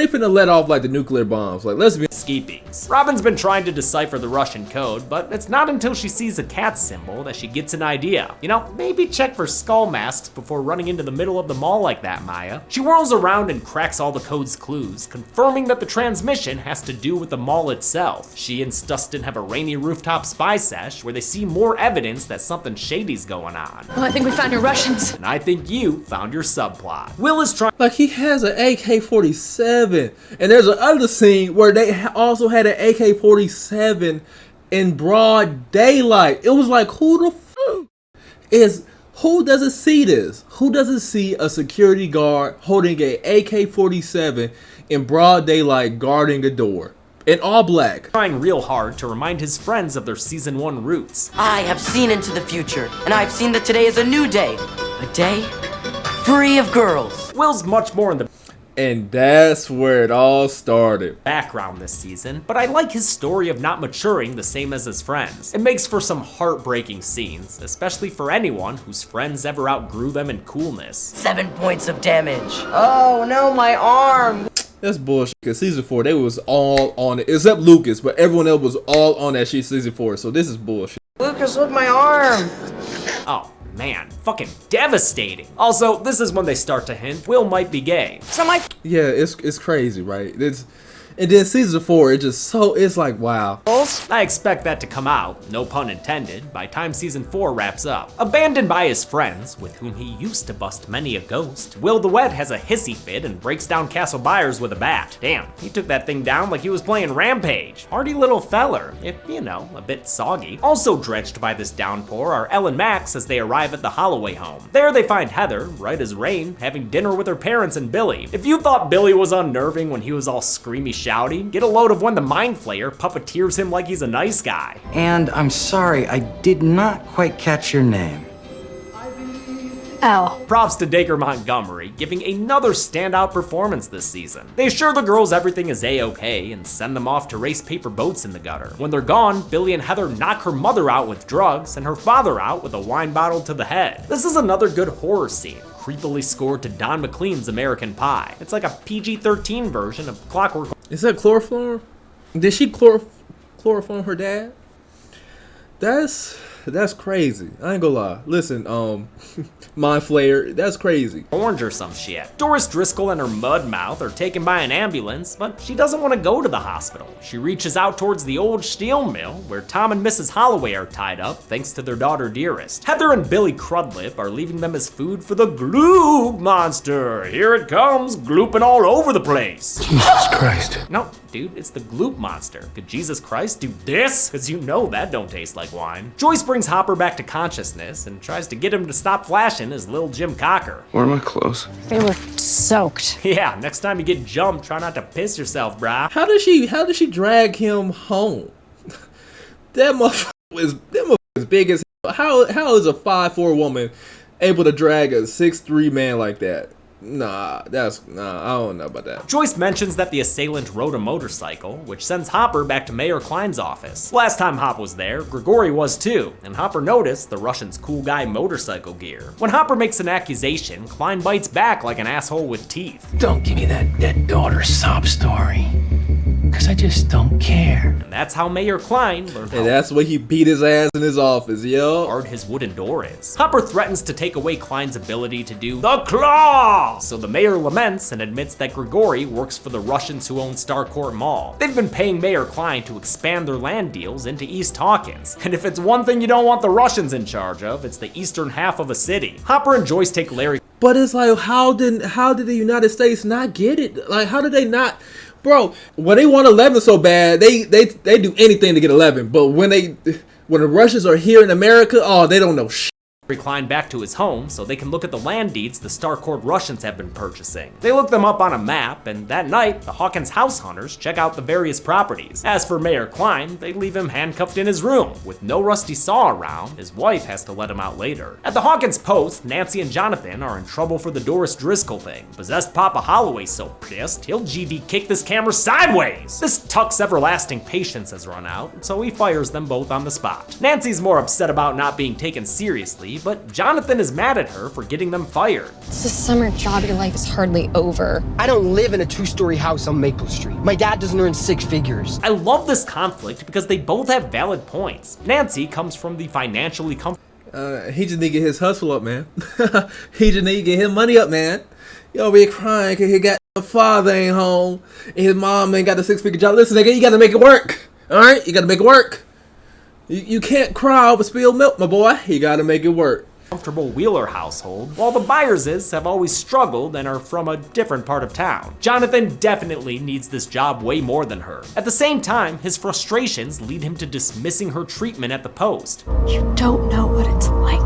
finna let off like the nuclear bombs? Like, let's be Skeepings. Robin's been trying to decipher the Russian code, but it's not until she sees a cat symbol that she gets an idea. You know, maybe check for skull masks before running into the middle of the mall like that, Maya. She whirls around and cracks all the code's clues, confirming that the transmission has to do with the mall itself. She and Stustin have a rainy rooftop spy sesh where they see more evidence that something shady's going on. Well, I think we found your Russians. And I think you found your subplot. Will is trying. like, he has an AK-47, and there's another scene where they also had an AK-47 in broad daylight. It was like, who doesn't see this? Who doesn't see a security guard holding an AK-47 in broad daylight guarding a door in all black? Trying real hard to remind his friends of their season 1 roots. I have seen into the future, and I've seen that today is a new day. A day free of girls. Will's much more in the And that's where it all started. background this season, but I like his story of not maturing the same as his friends. It makes for some heartbreaking scenes, especially for anyone whose friends ever outgrew them in coolness. 7 points of damage. Oh no, my arm. That's bullshit, because season 4, they was all on it, except Lucas, but everyone else was all on that shit season 4, so this is bullshit. Lucas, look my arm. Oh man, fucking devastating. Also, this is when they start to hint Will might be gay. Yeah, it's crazy, right? And then season 4, it's like, wow. I expect that to come out, no pun intended, by time season 4 wraps up. Abandoned by his friends, with whom he used to bust many a ghost, Will the Wet has a hissy fit and breaks down Castle Byers with a bat. Damn, he took that thing down like he was playing Rampage. Hardy little feller, if, you know, a bit soggy. Also drenched by this downpour are Elle and Max as they arrive at the Holloway home. There they find Heather, right as rain, having dinner with her parents and Billy. If you thought Billy was unnerving when he was all screamy shouty, get a load of when the Mind Flayer puppeteers him like he's a nice guy. And I'm sorry, I did not quite catch your name. Elle. Props to Dacre Montgomery, giving another standout performance this season. They assure the girls everything is a-okay and send them off to race paper boats in the gutter. When they're gone, Billy and Heather knock her mother out with drugs and her father out with a wine bottle to the head. This is another good horror scene, creepily scored to Don McLean's American Pie. It's like a PG-13 version of Clockwork. Is that chloroform? Did she chloroform her dad? That's crazy. I ain't gonna lie. Listen, Mind Flayer, that's crazy. Orange or some shit. Doris Driscoll and her mud mouth are taken by an ambulance, but she doesn't want to go to the hospital. She reaches out towards the old steel mill, where Tom and Mrs. Holloway are tied up, thanks to their daughter Dearest. Heather and Billy Crudlip are leaving them as food for the Gloop monster. Here it comes, glooping all over the place. Jesus Christ. No, dude, it's the Gloop monster. Could Jesus Christ do this? Cause you know that don't taste like wine. Joyce brings Hopper back to consciousness and tries to get him to stop flashing as Lil Jim Cocker. Where are my clothes? They were soaked. Yeah, next time you get jumped, try not to piss yourself, brah. How did she drag him home? That motherfucker was big as hell. How is a 5'4" woman able to drag a 6'3" man like that? Nah, I don't know about that. Joyce mentions that the assailant rode a motorcycle, which sends Hopper back to Mayor Klein's office. Last time Hop was there, Grigori was too, and Hopper noticed the Russian's cool guy motorcycle gear. When Hopper makes an accusation, Klein bites back like an asshole with teeth. Don't give me that dead daughter sob story, because I just don't care. And that's how Mayor Klein learned And that's why he beat his ass in his office, yo. hard his wooden door is. Hopper threatens to take away Klein's ability to do the claw! So the mayor laments and admits that Grigori works for the Russians who own Starcourt Mall. They've been paying Mayor Klein to expand their land deals into East Hawkins. And if it's one thing you don't want the Russians in charge of, it's the eastern half of a city. Hopper and Joyce take Larry. But it's like, how did the United States not get it? Like, how did they not? Bro, when they want 11 so bad, they do anything to get 11. But when the Russians are here in America, oh, they don't know shit. Klein back to his home so they can look at the land deeds the Starcourt Russians have been purchasing. They look them up on a map, and that night, the Hawkins house hunters check out the various properties. As for Mayor Klein, they leave him handcuffed in his room. With no rusty saw around, his wife has to let him out later. At the Hawkins Post, Nancy and Jonathan are in trouble for the Doris Driscoll thing. Possessed Papa Holloway's so pissed, he'll GD kick this camera sideways. This Tuck's everlasting patience has run out, so he fires them both on the spot. Nancy's more upset about not being taken seriously, but Jonathan is mad at her for getting them fired. It's a summer job. Your life is hardly over. I don't live in a 2-story house on Maple Street. My dad doesn't earn 6 figures. I love this conflict because they both have valid points. Nancy comes from the financially comfortable. He just need to get his hustle up, man. He just need to get his money up, man. He over here crying because he got the father ain't home and his mom ain't got the 6-figure job. Listen, nigga, you got to make it work. All right, you got to make it work. You can't cry over spilled milk, my boy. You gotta make it work. Comfortable Wheeler household, while the Byerses have always struggled and are from a different part of town. Jonathan definitely needs this job way more than her. At the same time, his frustrations lead him to dismissing her treatment at the Post. You don't know what it's like.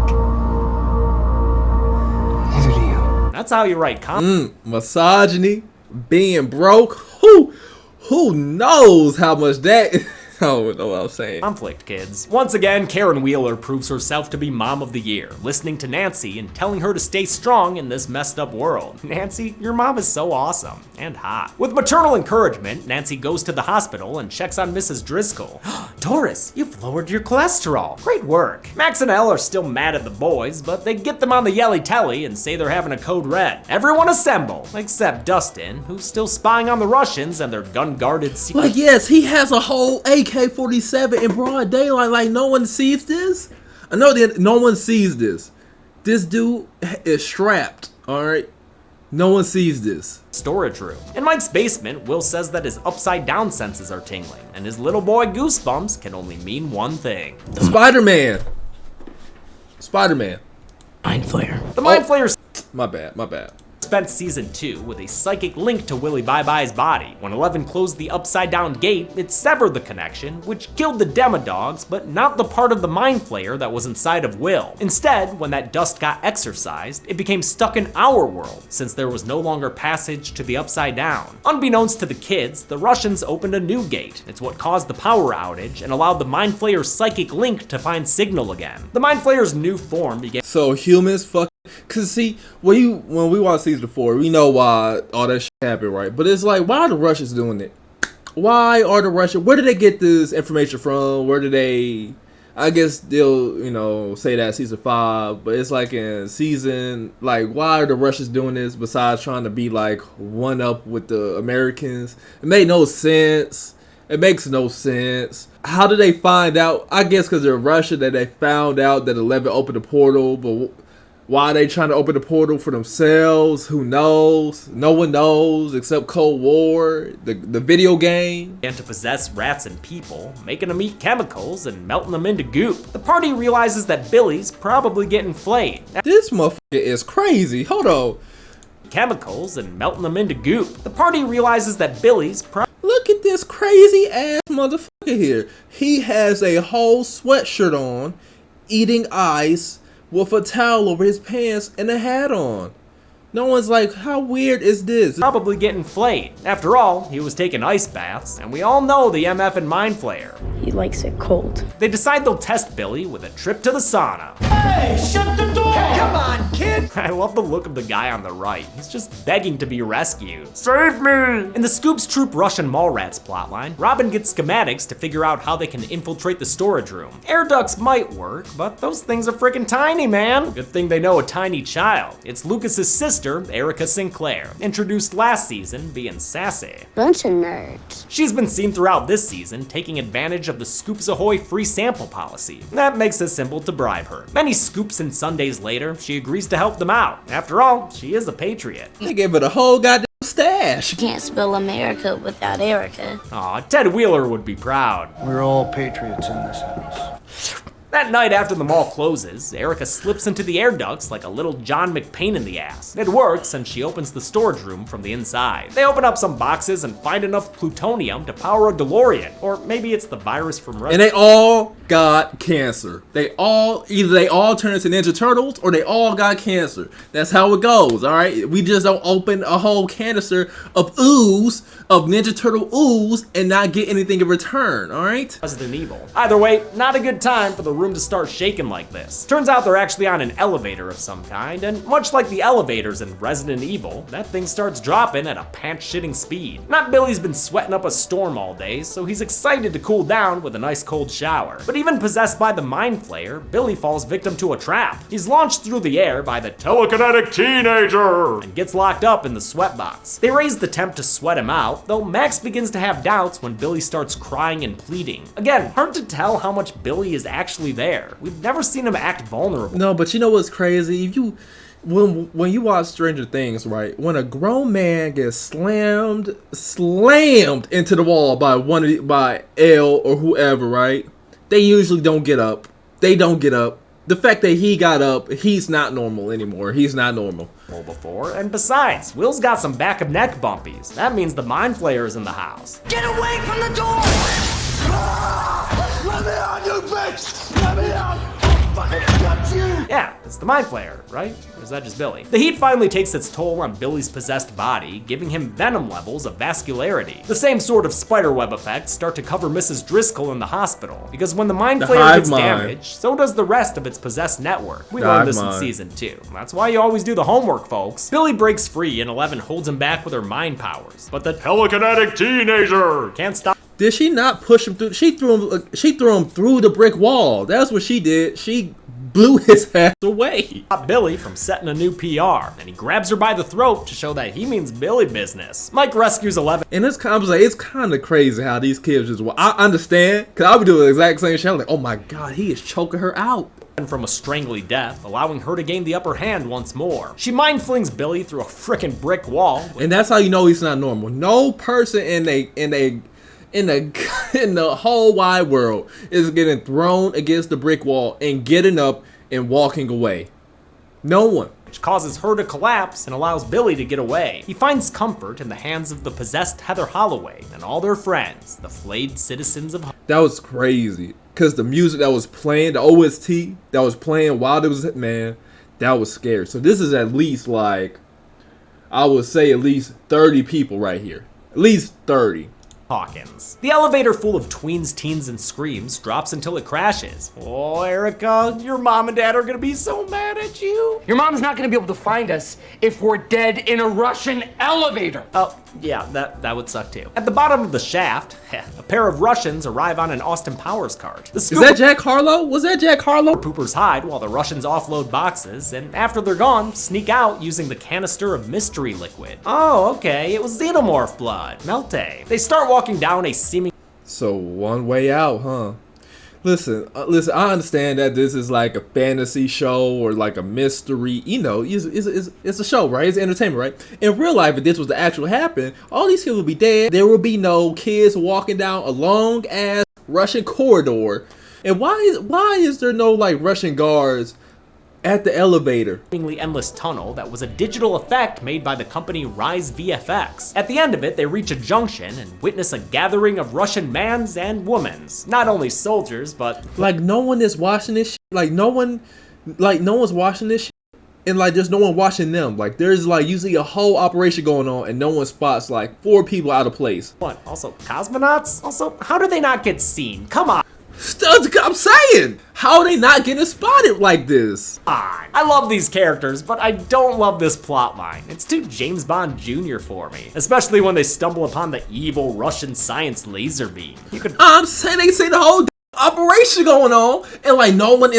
Neither do you. That's how you write misogyny, being broke. Who knows how much that I don't know what I'm saying. Conflict, kids. Once again, Karen Wheeler proves herself to be Mom of the Year, listening to Nancy and telling her to stay strong in this messed up world. Nancy, your mom is so awesome and hot. With maternal encouragement, Nancy goes to the hospital and checks on Mrs. Driscoll. Doris, you've lowered your cholesterol. Great work. Max and Elle are still mad at the boys, but they get them on the yelly telly and say they're having a code red. Everyone assemble, except Dustin, who's still spying on the Russians and their gun-guarded secret. Like, yes, he has a whole AK-47 in broad daylight. Like, no one sees this. I know that no one sees this. This dude is strapped, all right? No one sees this. Storage room. In Mike's basement, Will says that his upside-down senses are tingling, and his little boy Goosebumps can only mean one thing. Spider-Man. Spider-Man. Mind Flayer. The Mind Flayer's... My bad. Spent season 2 with a psychic link to Willie Bye-Bye's body. When 11 closed the upside-down gate, it severed the connection, which killed the Demodogs, but not the part of the Mind Flayer that was inside of Will. Instead, when that dust got exorcised, it became stuck in our world, since there was no longer passage to the upside down. Unbeknownst to the kids, the Russians opened a new gate. It's what caused the power outage and allowed the Mind Flayer's psychic link to find signal again. The Mind Flayer's new form began. So humans fuck. Cause see, when we watch season 4, we know why all that shit happened, right? But it's like, why are the Russians doing it? Why are the Russians? Where did they get this information from? Where did they? I guess they'll say that season 5, but it's like in season, like, why are the Russians doing this besides trying to be like one up with the Americans? It made no sense. It makes no sense. How did they find out? I guess because they're Russia that they found out that 11 opened the portal, but why are they trying to open the portal for themselves? Who knows? No one knows except Cold War, the video game. And to possess rats and people, making them eat chemicals and melting them into goop. The party realizes that Billy's probably getting flayed. This motherfucker is crazy. Hold on. Chemicals and melting them into goop. The party realizes that Billy's Look at this crazy ass motherfucker here. He has a whole sweatshirt on, eating ice, with a towel over his pants and a hat on. No one's like, how weird is this? Probably getting flayed. After all, he was taking ice baths, and we all know the MF and Mind Flayer. He likes it cold. They decide they'll test Billy with a trip to the sauna. Hey, shut the door! Come on, kid! I love the look of the guy on the right. He's just begging to be rescued. Save me! In the Scoops Troop Russian Mallrats plotline, Robin gets schematics to figure out how they can infiltrate the storage room. Air ducts might work, but those things are freaking tiny, man. Good thing they know a tiny child. It's Lucas's sister, Erica Sinclair, introduced last season, being sassy. Bunch of nerds. She's been seen throughout this season, taking advantage of the Scoops Ahoy free sample policy. That makes it simple to bribe her. Many scoops and Sundays later, she agrees to help them out. After all, she is a patriot. They gave her the whole goddamn stash. You can't spell America without Erica. Aw, Ted Wheeler would be proud. We're all patriots in this house. That night after the mall closes, Erica slips into the air ducts like a little John McPain in the ass. It works, and she opens the storage room from the inside. They open up some boxes and find enough plutonium to power a DeLorean. Or maybe it's the virus from Russia. And they all got cancer. Either they all turn into Ninja Turtles or they all got cancer. That's how it goes, alright? We just don't open a whole canister of ooze, of Ninja Turtle ooze, and not get anything in return, alright? Resident Evil. Either way, not a good time for the room to start shaking like this. Turns out they're actually on an elevator of some kind, and much like the elevators in Resident Evil, that thing starts dropping at a pants-shitting speed. Not Billy's been sweating up a storm all day, so he's excited to cool down with a nice cold shower. But even possessed by the Mind Flayer, Billy falls victim to a trap. He's launched through the air by the telekinetic teenager and gets locked up in the sweat box. They raise the temp to sweat him out, though Max begins to have doubts when Billy starts crying and pleading. Again, hard to tell how much Billy is actually there. We've never seen him act vulnerable. No, but you know what's crazy? When you watch Stranger Things, right? When a grown man gets slammed into the wall by Elle or whoever, right? They usually don't get up. They don't get up. The fact that he got up, he's not normal anymore. He's not normal. Before, and besides, Will's got some back of neck bumpies. That means the Mind Flayer is in the house. Get away from the door! Let me out, you bitch! Let me out! I'll fucking cut you! Yeah, it's the Mind Flayer, right? Or is that just Billy? The heat finally takes its toll on Billy's possessed body, giving him venom levels of vascularity. The same sort of spiderweb effects start to cover Mrs. Driscoll in the hospital, because when the Mind Flayer gets damaged, so does the rest of its possessed network. We learned this in season 2. That's why you always do the homework, folks. Billy breaks free and Eleven holds him back with her mind powers, but the telekinetic teenager can't stop. Did she not push him through? She threw him through the brick wall. That's what she did. She blew his ass away. Stop Billy from setting a new PR, and he grabs her by the throat to show that he means Billy business. Mike rescues Eleven. And it's kind of crazy how these kids just. I understand, cause I would do the exact same shit. I'm like, oh my god, he is choking her out. From a strangly death, allowing her to gain the upper hand once more. She mind flings Billy through a frickin' brick wall. And that's how you know he's not normal. No person in the whole wide world is getting thrown against the brick wall and getting up and walking away. No one. Which causes her to collapse and allows Billy to get away. He finds comfort in the hands of the possessed Heather Holloway and all their friends, the flayed citizens of. That was crazy, cause the music that was playing, the OST that was playing while there was, man, that was scary. So this is at least like, I would say at least 30 people right here. At least 30. Hawkins. The elevator full of tweens, teens, and screams drops until it crashes. Oh, Erica, your mom and dad are gonna be so mad at you. Your mom's not gonna be able to find us if we're dead in a Russian elevator. Oh, yeah, that would suck too. At the bottom of the shaft, a pair of Russians arrive on an Austin Powers cart. Is that Jack Harlow? Was that Jack Harlow? Poopers hide while the Russians offload boxes, and after they're gone, sneak out using the canister of mystery liquid. Oh, okay, it was xenomorph blood. Melte. They start walking down a seeming. So one way out, huh? Listen, I understand that this is like a fantasy show or like a mystery, you know, it's a show, right? It's entertainment, right? In real life, if this was to actually happen, all these kids would be dead. There would be no kids walking down a long ass Russian corridor. And why is there no like Russian guards at the elevator? Endless tunnel that was a digital effect made by the company Rise VFX. At the end of it, they reach a junction and witness a gathering of Russian mans and womans. Not only soldiers, but like no one is watching this shit. No one's watching this shit. And like there's no one watching them. Like there's like usually a whole operation going on and no one spots like 4 people out of place. What? Also cosmonauts? Also, how do they not get seen? Come on. I'm saying, how are they not getting spotted like this? I love these characters, but I don't love this plot line. It's too James Bond Jr. for me, especially when they stumble upon the evil Russian science laser beam. I'm saying they see the whole operation going on, and like no one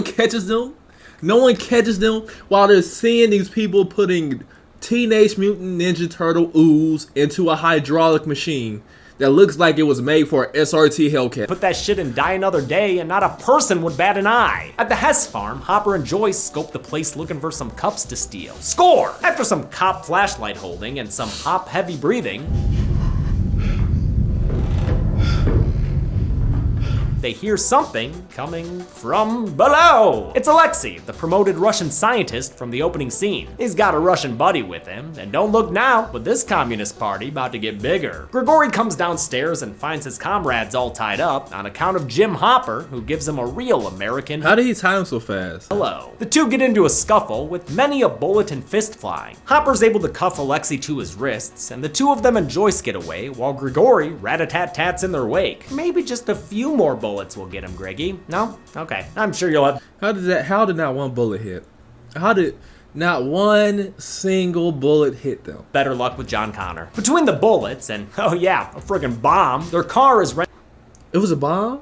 catches them. No one catches them while they're seeing these people putting Teenage Mutant Ninja Turtle ooze into a hydraulic machine that looks like it was made for an SRT Hellcat. Put that shit in Die Another Day and not a person would bat an eye. At the Hess farm, Hopper and Joyce scope the place looking for some cups to steal. Score! After some cop flashlight holding and some hop heavy breathing, they hear something coming from below. It's Alexei, the promoted Russian scientist from the opening scene. He's got a Russian buddy with him, and don't look now, but this communist party about to get bigger. Grigori comes downstairs and finds his comrades all tied up on account of Jim Hopper, who gives him a real American How did he tie him so fast? hello. The two get into a scuffle with many a bullet and fist flying. Hopper's able to cuff Alexei to his wrists, and the two of them and Joyce get away while Grigori rat-a-tat-tats in their wake. Maybe just a few more bullets will get him, Greggy. No? Okay. I'm sure you'll have. How did not one bullet hit? How did not one single bullet hit them? Better luck with John Connor. Between the bullets and, oh yeah, a friggin' bomb, their car is It was a bomb?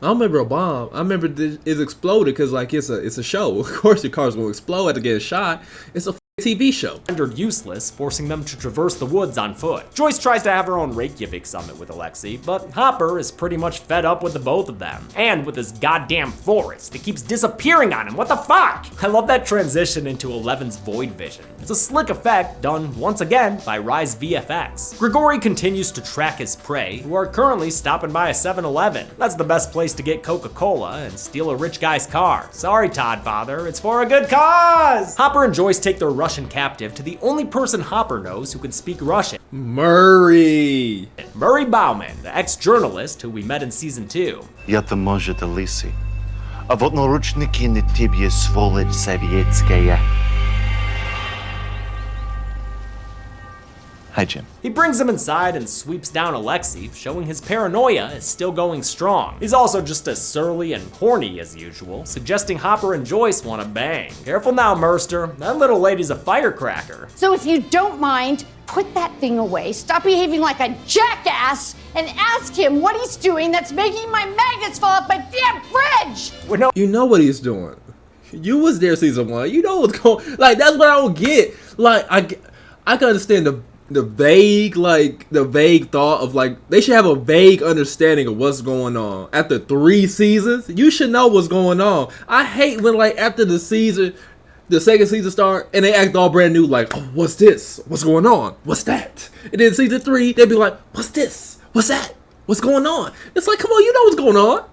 I don't remember a bomb. I remember it exploded because like it's a show. Of course your car's gonna explode after getting shot. It's a TV show. Rendered useless, forcing them to traverse the woods on foot. Joyce tries to have her own Reykjavik summit with Alexei, but Hopper is pretty much fed up with the both of them. And with this goddamn forest, it keeps disappearing on him, what the fuck? I love that transition into Eleven's Void Vision. It's a slick effect done once again by Rise VFX. Grigori continues to track his prey, who are currently stopping by a 7-Eleven. That's the best place to get Coca-Cola and steal a rich guy's car. Sorry, Todd Father, it's for a good cause! Hopper and Joyce take their Russian captive to the only person Hopper knows who can speak Russian. Murray Bauman, the ex-journalist who we met in season 2. Я-то, может, лысый. А вот наручники на тебе, сволочь советская. Hi, Jim. He brings him inside and sweeps down Alexei, showing his paranoia is still going strong. He's also just as surly and horny as usual, suggesting Hopper and Joyce want to bang. Careful now, Merster. That little lady's a firecracker. So if you don't mind, put that thing away, stop behaving like a jackass, and ask him what he's doing that's making my magnets fall off my damn fridge! You know what he's doing. You was there season 1. You know what's going. Like that's what I don't get. Like I can understand the vague thought of like they should have a vague understanding of what's going on. After 3 seasons, you should know what's going on. I hate when like after the second season start and they act all brand new like, oh, what's this? What's going on? What's that? And then season 3, they'd be like, what's this? What's that? What's going on? It's like, come on, you know what's going on.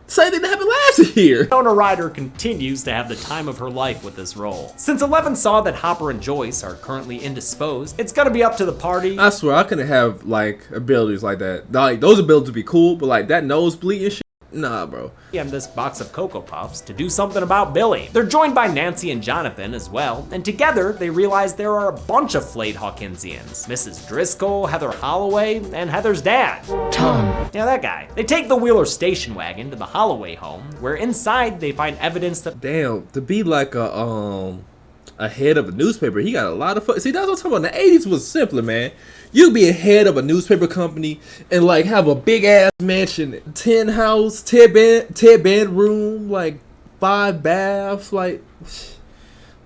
Same thing that happened last year. Winona Ryder continues to have the time of her life with this role. Since Eleven saw that Hopper and Joyce are currently indisposed, it's gonna be up to the party. I swear I couldn't have like abilities like that. Like those abilities would be cool, but like that nosebleed and shit. Nah, bro. And this box of Cocoa Puffs to do something about Billy. They're joined by Nancy and Jonathan as well, and together they realize there are a bunch of flayed Hawkinsians. Mrs. Driscoll, Heather Holloway, and Heather's dad. Tom. Yeah, that guy. They take the Wheeler station wagon to the Holloway home, where inside they find evidence that— Damn, to be like a head of a newspaper, he got a lot of fun. See, that's what I'm talking about. The 80s was simpler, man. You'd be a head of a newspaper company and like have a big ass mansion, 10 house, 10 bedroom, like 5 baths, like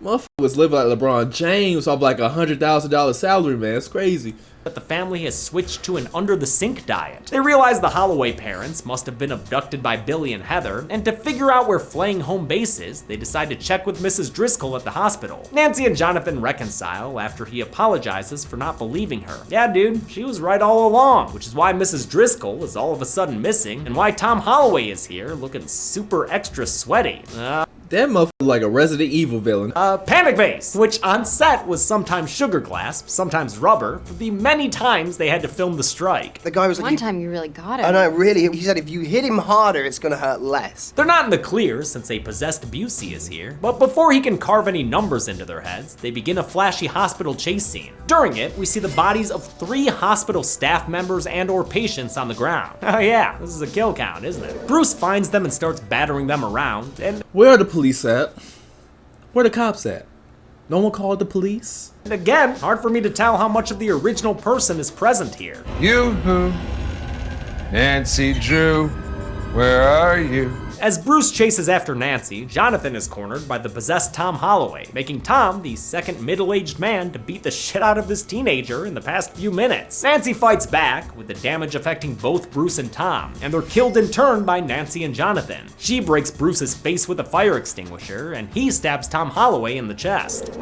motherfucker was living like LeBron James off like $100,000 salary, man. It's crazy. That the family has switched to an under-the-sink diet. They realize the Holloway parents must have been abducted by Billy and Heather, and to figure out where flaying home base is, they decide to check with Mrs. Driscoll at the hospital. Nancy and Jonathan reconcile after he apologizes for not believing her. Yeah, dude, she was right all along, which is why Mrs. Driscoll is all of a sudden missing, and why Tom Holloway is here looking super extra sweaty. That motherfucker like a Resident Evil villain. Panic vase, which on set was sometimes sugar glass, sometimes rubber, for the many times they had to film the strike. The guy was like, One time you really got it. I know, really. He said if you hit him harder, it's gonna hurt less. They're not in the clear since a possessed Busey is here, but before he can carve any numbers into their heads, they begin a flashy hospital chase scene. During it, we see the bodies of 3 hospital staff members and or patients on the ground. Oh yeah, this is a kill count, isn't it? Bruce finds them and starts battering them around, and where are the police at? Where are the cops at? No one called the police? And again, hard for me to tell how much of the original person is present here. Yoo-hoo. Nancy Drew, where are you? As Bruce chases after Nancy, Jonathan is cornered by the possessed Tom Holloway, making Tom the second middle-aged man to beat the shit out of this teenager in the past few minutes. Nancy fights back, with the damage affecting both Bruce and Tom, and they're killed in turn by Nancy and Jonathan. She breaks Bruce's face with a fire extinguisher, and he stabs Tom Holloway in the chest.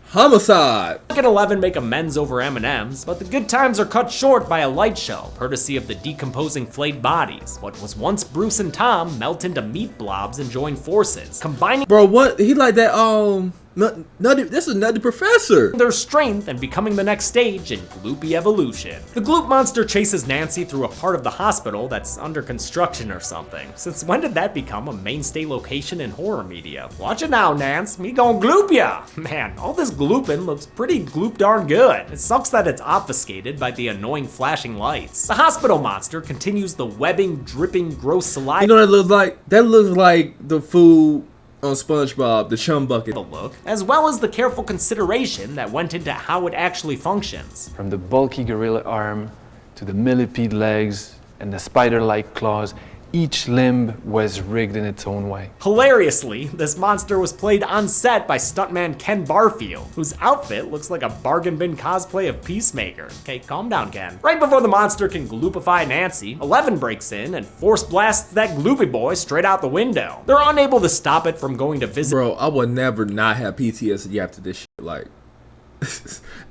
Homicide! Mike and Eleven make amends over M&Ms, but the good times are cut short by a light show, courtesy of the decomposing flayed bodies. What was once Bruce and Tom melt into meat blobs and join forces, combining— Bro, what? He like that, this is Nutty Professor. Their strength and becoming the next stage in Gloopy evolution. The Gloop monster chases Nancy through a part of the hospital that's under construction or something. Since when did that become a mainstay location in horror media? Watch it now, Nance. Me gon' gloop ya. Man, all this glooping looks pretty gloop darn good. It sucks that it's obfuscated by the annoying flashing lights. The hospital monster continues the webbing, dripping, gross saliva. You know what that looks like? That looks like the food on SpongeBob, the chum bucket. Look, as well as the careful consideration that went into how it actually functions. From the bulky gorilla arm to the millipede legs and the spider-like claws, each limb was rigged in its own way. Hilariously, this monster was played on set by stuntman Ken Barfield, whose outfit looks like a bargain bin cosplay of Peacemaker. Okay, calm down, Ken. Right before the monster can gloopify Nancy, Eleven breaks in and force blasts that gloopy boy straight out the window. They're unable to stop it from going to visit— Bro, I would never not have PTSD after this shit. Like,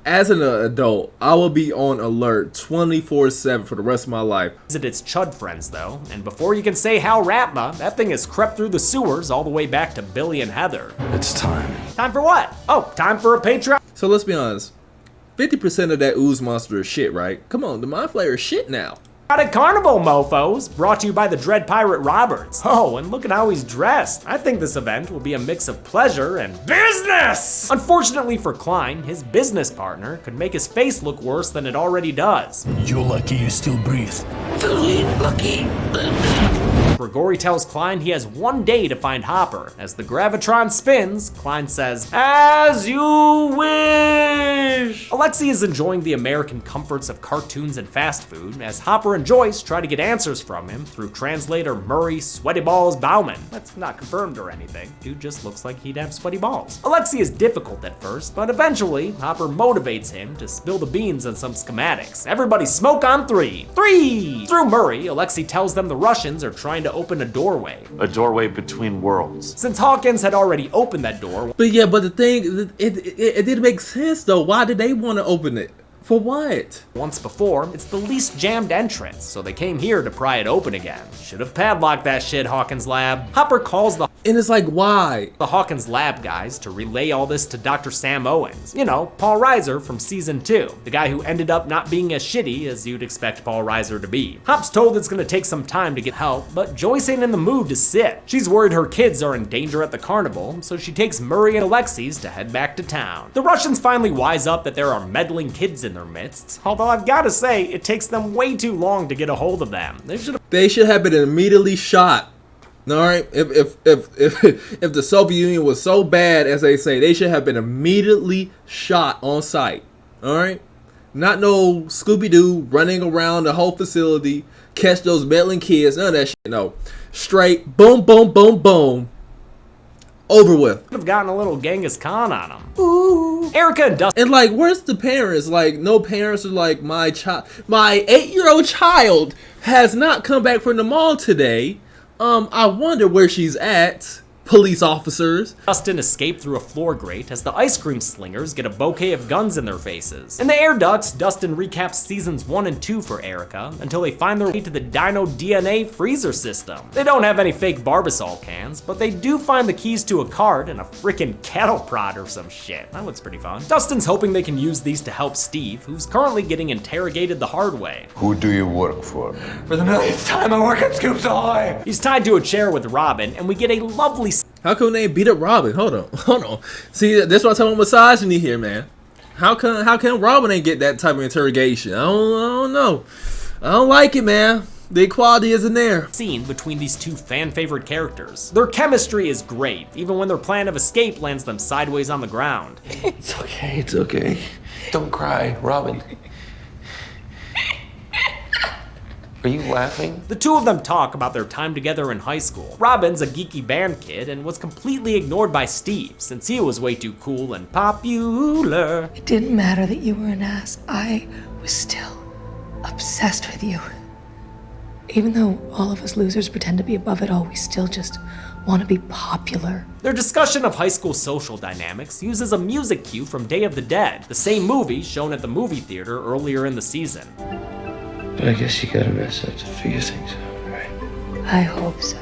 as an adult, I will be on alert 24/7 for the rest of my life. Visit its chud friends though, and before you can say Hal Ratma, that thing has crept through the sewers all the way back to Billy and Heather. It's time. Time for what? Oh, time for a Patreon. So let's be honest, 50% of that ooze monster is shit, right? Come on, the Mind Flayer is shit now. At Carnival, mofos, brought to you by the Dread Pirate Roberts. Oh, and look at how he's dressed. I think this event will be a mix of pleasure and business! Unfortunately for Klein, his business partner could make his face look worse than it already does. You're lucky you still breathe. Very lucky. Grigori tells Klein he has 1 day to find Hopper. As the Gravitron spins, Klein says, "As you wish!" Alexei is enjoying the American comforts of cartoons and fast food, as Hopper and Joyce try to get answers from him through translator Murray Sweaty Balls Bauman. That's not confirmed or anything. Dude just looks like he'd have sweaty balls. Alexei is difficult at first, but eventually, Hopper motivates him to spill the beans on some schematics. Everybody smoke on 3. 3! Through Murray, Alexei tells them the Russians are trying to open a doorway. A doorway between worlds. Since Hawkins had already opened that door. But yeah, but the thing, it didn't make sense though. Why did they want to open it? For what? Once before, it's the least jammed entrance, so they came here to pry it open again. Should have padlocked that shit, Hawkins Lab. Hopper calls the— And it's like, why? The Hawkins Lab guys to relay all this to Dr. Sam Owens. You know, Paul Reiser from season 2. The guy who ended up not being as shitty as you'd expect Paul Reiser to be. Hop's told it's gonna take some time to get help, but Joyce ain't in the mood to sit. She's worried her kids are in danger at the carnival, so she takes Murray and Alexei's to head back to town. The Russians finally wise up that there are meddling kids in their midst, although I've gotta say, it takes them way too long to get a hold of them. They should have been immediately shot. All right, if the Soviet Union was so bad as they say, they should have been immediately shot on sight. All right, not no Scooby-Doo running around the whole facility, catch those meddling kids, none of that shit. No, straight boom, boom, boom, boom, over with. Could have gotten a little Genghis Khan on them. Ooh. Erica and Dustin. And like, where's the parents? Like, no parents are like, my 8-year-old child has not come back from the mall today. I wonder where she's at. police officers. Dustin escaped through a floor grate as the ice cream slingers get a bouquet of guns in their faces. In the air ducts, Dustin recaps seasons 1 and 2 for Erica until they find their way to the Dino DNA freezer system. They don't have any fake Barbasol cans, but they do find the keys to a cart and a frickin' cattle prod or some shit. That looks pretty fun. Dustin's hoping they can use these to help Steve, who's currently getting interrogated the hard way. Who do you work for? For the millionth time, I work at Scoops Ahoy! He's tied to a chair with Robin, and we get a lovely. How come they beat up Robin? Hold on. See, that's what I'm talking about misogyny here, man. How come Robin ain't get that type of interrogation? I don't know. I don't like it, man. The equality isn't there. Scene between these two fan-favorite characters. Their chemistry is great, even when their plan of escape lands them sideways on the ground. It's okay, it's okay. Don't cry, Robin. Are you laughing? The two of them talk about their time together in high school. Robin's a geeky band kid and was completely ignored by Steve since he was way too cool and popular. It didn't matter that you were an ass. I was still obsessed with you. Even though all of us losers pretend to be above it all, we still just want to be popular. Their discussion of high school social dynamics uses a music cue from Day of the Dead, the same movie shown at the movie theater earlier in the season. But I guess you gotta mess up to figure things out, right? I hope so.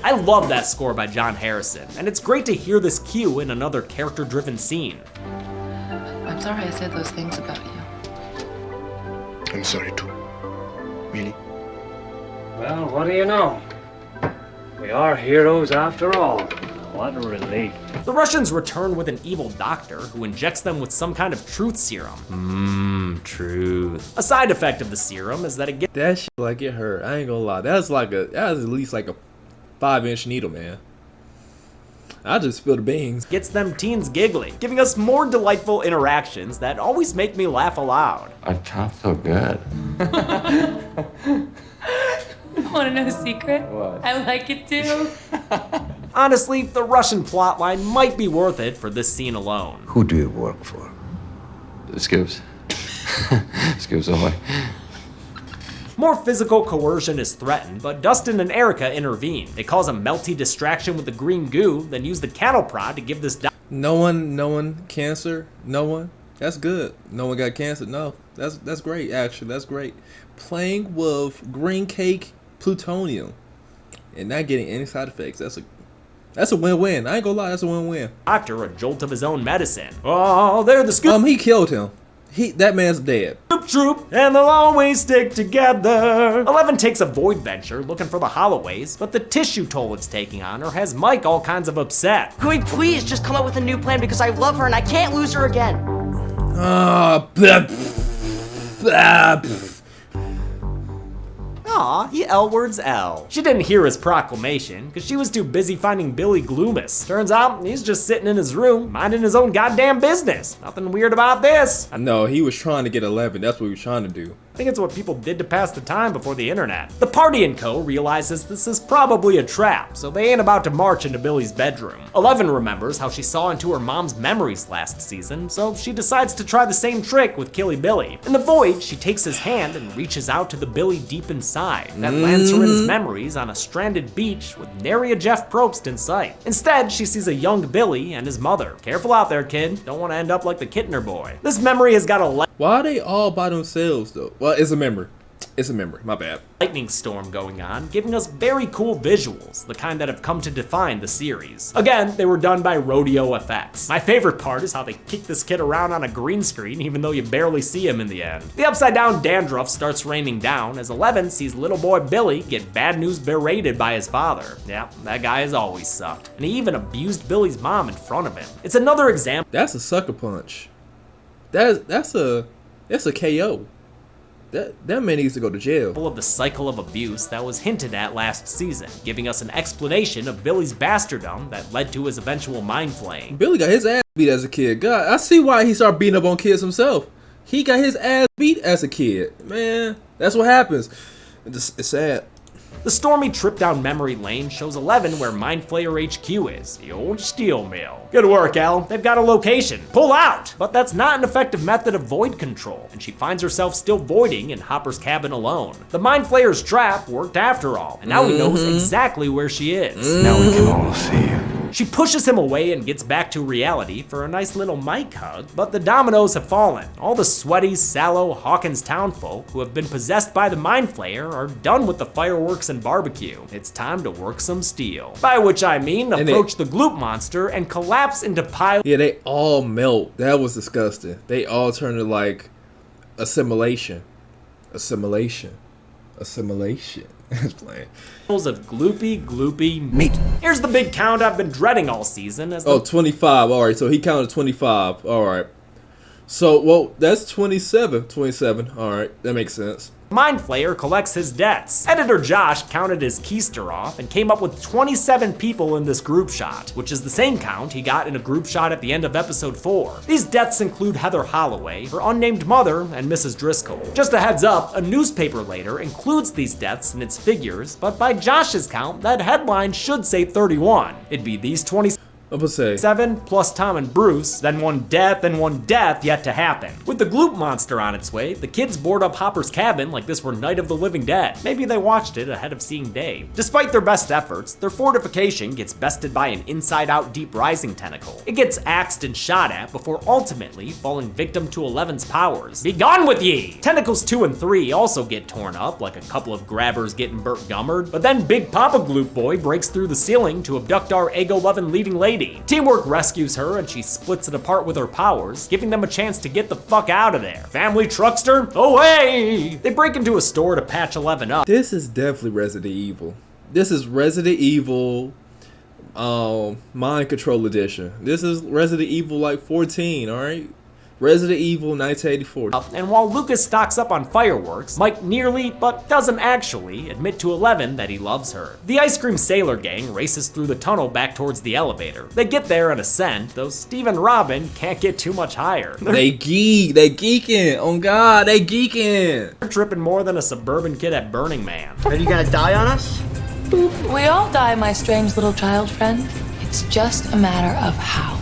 I love that score by John Harrison, and it's great to hear this cue in another character-driven scene. I'm sorry I said those things about you. I'm sorry too. Really? Well, what do you know? We are heroes after all. What a relief. The Russians return with an evil doctor who injects them with some kind of truth serum. Truth. A side effect of the serum is that it gets that shit like it hurt. I ain't gonna lie. That was at least like a 5-inch needle, man. I just spilled the beans. Gets them teens giggling, giving us more delightful interactions that always make me laugh aloud. I can't feel good. Want to know a secret? What? I like it too. Honestly, the Russian plotline might be worth it for this scene alone. Who do you work for? Scoops. Scoops Ahoy. More physical coercion is threatened, but Dustin and Erica intervene. They cause a melty distraction with the green goo, then use the cattle prod to give this No one cancer? No one? That's good. No one got cancer? No. That's great, actually. That's great. Playing with green cake plutonium and not getting any side effects. That's a win-win. I ain't gonna lie, that's a win-win. Doctor a jolt of his own medicine. Oh, they're the Scoop. He killed him. That man's dead. Troop, and they'll always stick together. 11 takes a void venture looking for the Holloways, but the tissue toll it's taking on her has Mike all kinds of upset. Can we please just come up with a new plan because I love her and I can't lose her again? Aw, he L-words L. She didn't hear his proclamation, because she was too busy finding Billy Gloomis. Turns out, he's just sitting in his room, minding his own goddamn business. Nothing weird about this. No, he was trying to get 11. That's what he was trying to do. I think it's what people did to pass the time before the internet. The party and co realizes this is probably a trap, so they ain't about to march into Billy's bedroom. 11 remembers how she saw into her mom's memories last season, so she decides to try the same trick with Killy Billy. In the void, she takes his hand and reaches out to the Billy deep inside. That lands her in his memories on a stranded beach with nary a Jeff Probst in sight. Instead, she sees a young Billy and his mother. Careful out there, kid. Don't want to end up like the Kittner boy. This memory has got a Why are they all by themselves, though? Well, it's a memory. It's a memory. My bad. Lightning storm going on, giving us very cool visuals, the kind that have come to define the series. Again, they were done by Rodeo Effects. My favorite part is how they kick this kid around on a green screen even though you barely see him in the end. The upside down dandruff starts raining down as 11 sees little boy Billy get bad news berated by his father. Yeah, that guy has always sucked. And he even abused Billy's mom in front of him. It's another example. That's a sucker punch. That's a KO. That man needs to go to jail. Of the cycle of abuse that was hinted at last season, giving us an explanation of Billy's bastardom that led to his eventual mind flaying. Billy got his ass beat as a kid. God, I see why he started beating up on kids himself. He got his ass beat as a kid. Man, that's what happens. It's sad. The stormy trip down memory lane shows 11 where Mind Flayer HQ is, the old steel mill. Good work, Elle. They've got a location. Pull out! But that's not an effective method of void control, and she finds herself still voiding in Hopper's cabin alone. The Mind Flayer's trap worked after all, and now he knows exactly where she is. Now we can all see you. She pushes him away and gets back to reality for a nice little Mike hug, but the dominoes have fallen. All the sweaty, sallow Hawkins townfolk who have been possessed by the Mind Flayer are done with the fireworks and barbecue. It's time to work some steel. By which I mean approach the gloop monster and collapse into piles. Yeah, they all melt. That was disgusting. They all turn to like assimilation. Assimilation. It's playing. Of gloopy meat. Here's the big count I've been dreading all season. As 25. All right, so he counted 25. All right. So, well, that's 27. 27. All right, that makes sense. Mind Flayer collects his debts. Editor Josh counted his keister off and came up with 27 people in this group shot, which is the same count he got in a group shot at the end of episode 4. These deaths include Heather Holloway, her unnamed mother, and Mrs. Driscoll. Just a heads up, a newspaper later includes these deaths in its figures, but by Josh's count, that headline should say 31. It'd be these 27 plus Tom and Bruce, then one death yet to happen. With the gloop monster on its way, the kids board up Hopper's cabin like this were Night of the Living Dead. Maybe they watched it ahead of seeing Dave. Despite their best efforts, their fortification gets bested by an inside-out deep rising tentacle. It gets axed and shot at before ultimately falling victim to 11's powers. Be gone with ye! Tentacles 2 and 3 also get torn up, like a couple of grabbers getting Burt Gummered, but then Big Papa Gloop Boy breaks through the ceiling to abduct our Egg-11 leading lady. Teamwork rescues her and she splits it apart with her powers, giving them a chance to get the fuck out of there. Family truckster, away! They break into a store to patch 11 up. This is definitely Resident Evil. This is Resident Evil Mind Control Edition. This is Resident Evil like 14, alright? Resident Evil 1984. And while Lucas stocks up on fireworks, Mike nearly, but doesn't actually, admit to 11 that he loves her. The Ice Cream Sailor gang races through the tunnel back towards the elevator. They get there and ascend, though Steve and Robin can't get too much higher. They geeking. Oh God, they geeking. They're tripping more than a suburban kid at Burning Man. Are you gonna die on us? We all die, my strange little child friend. It's just a matter of how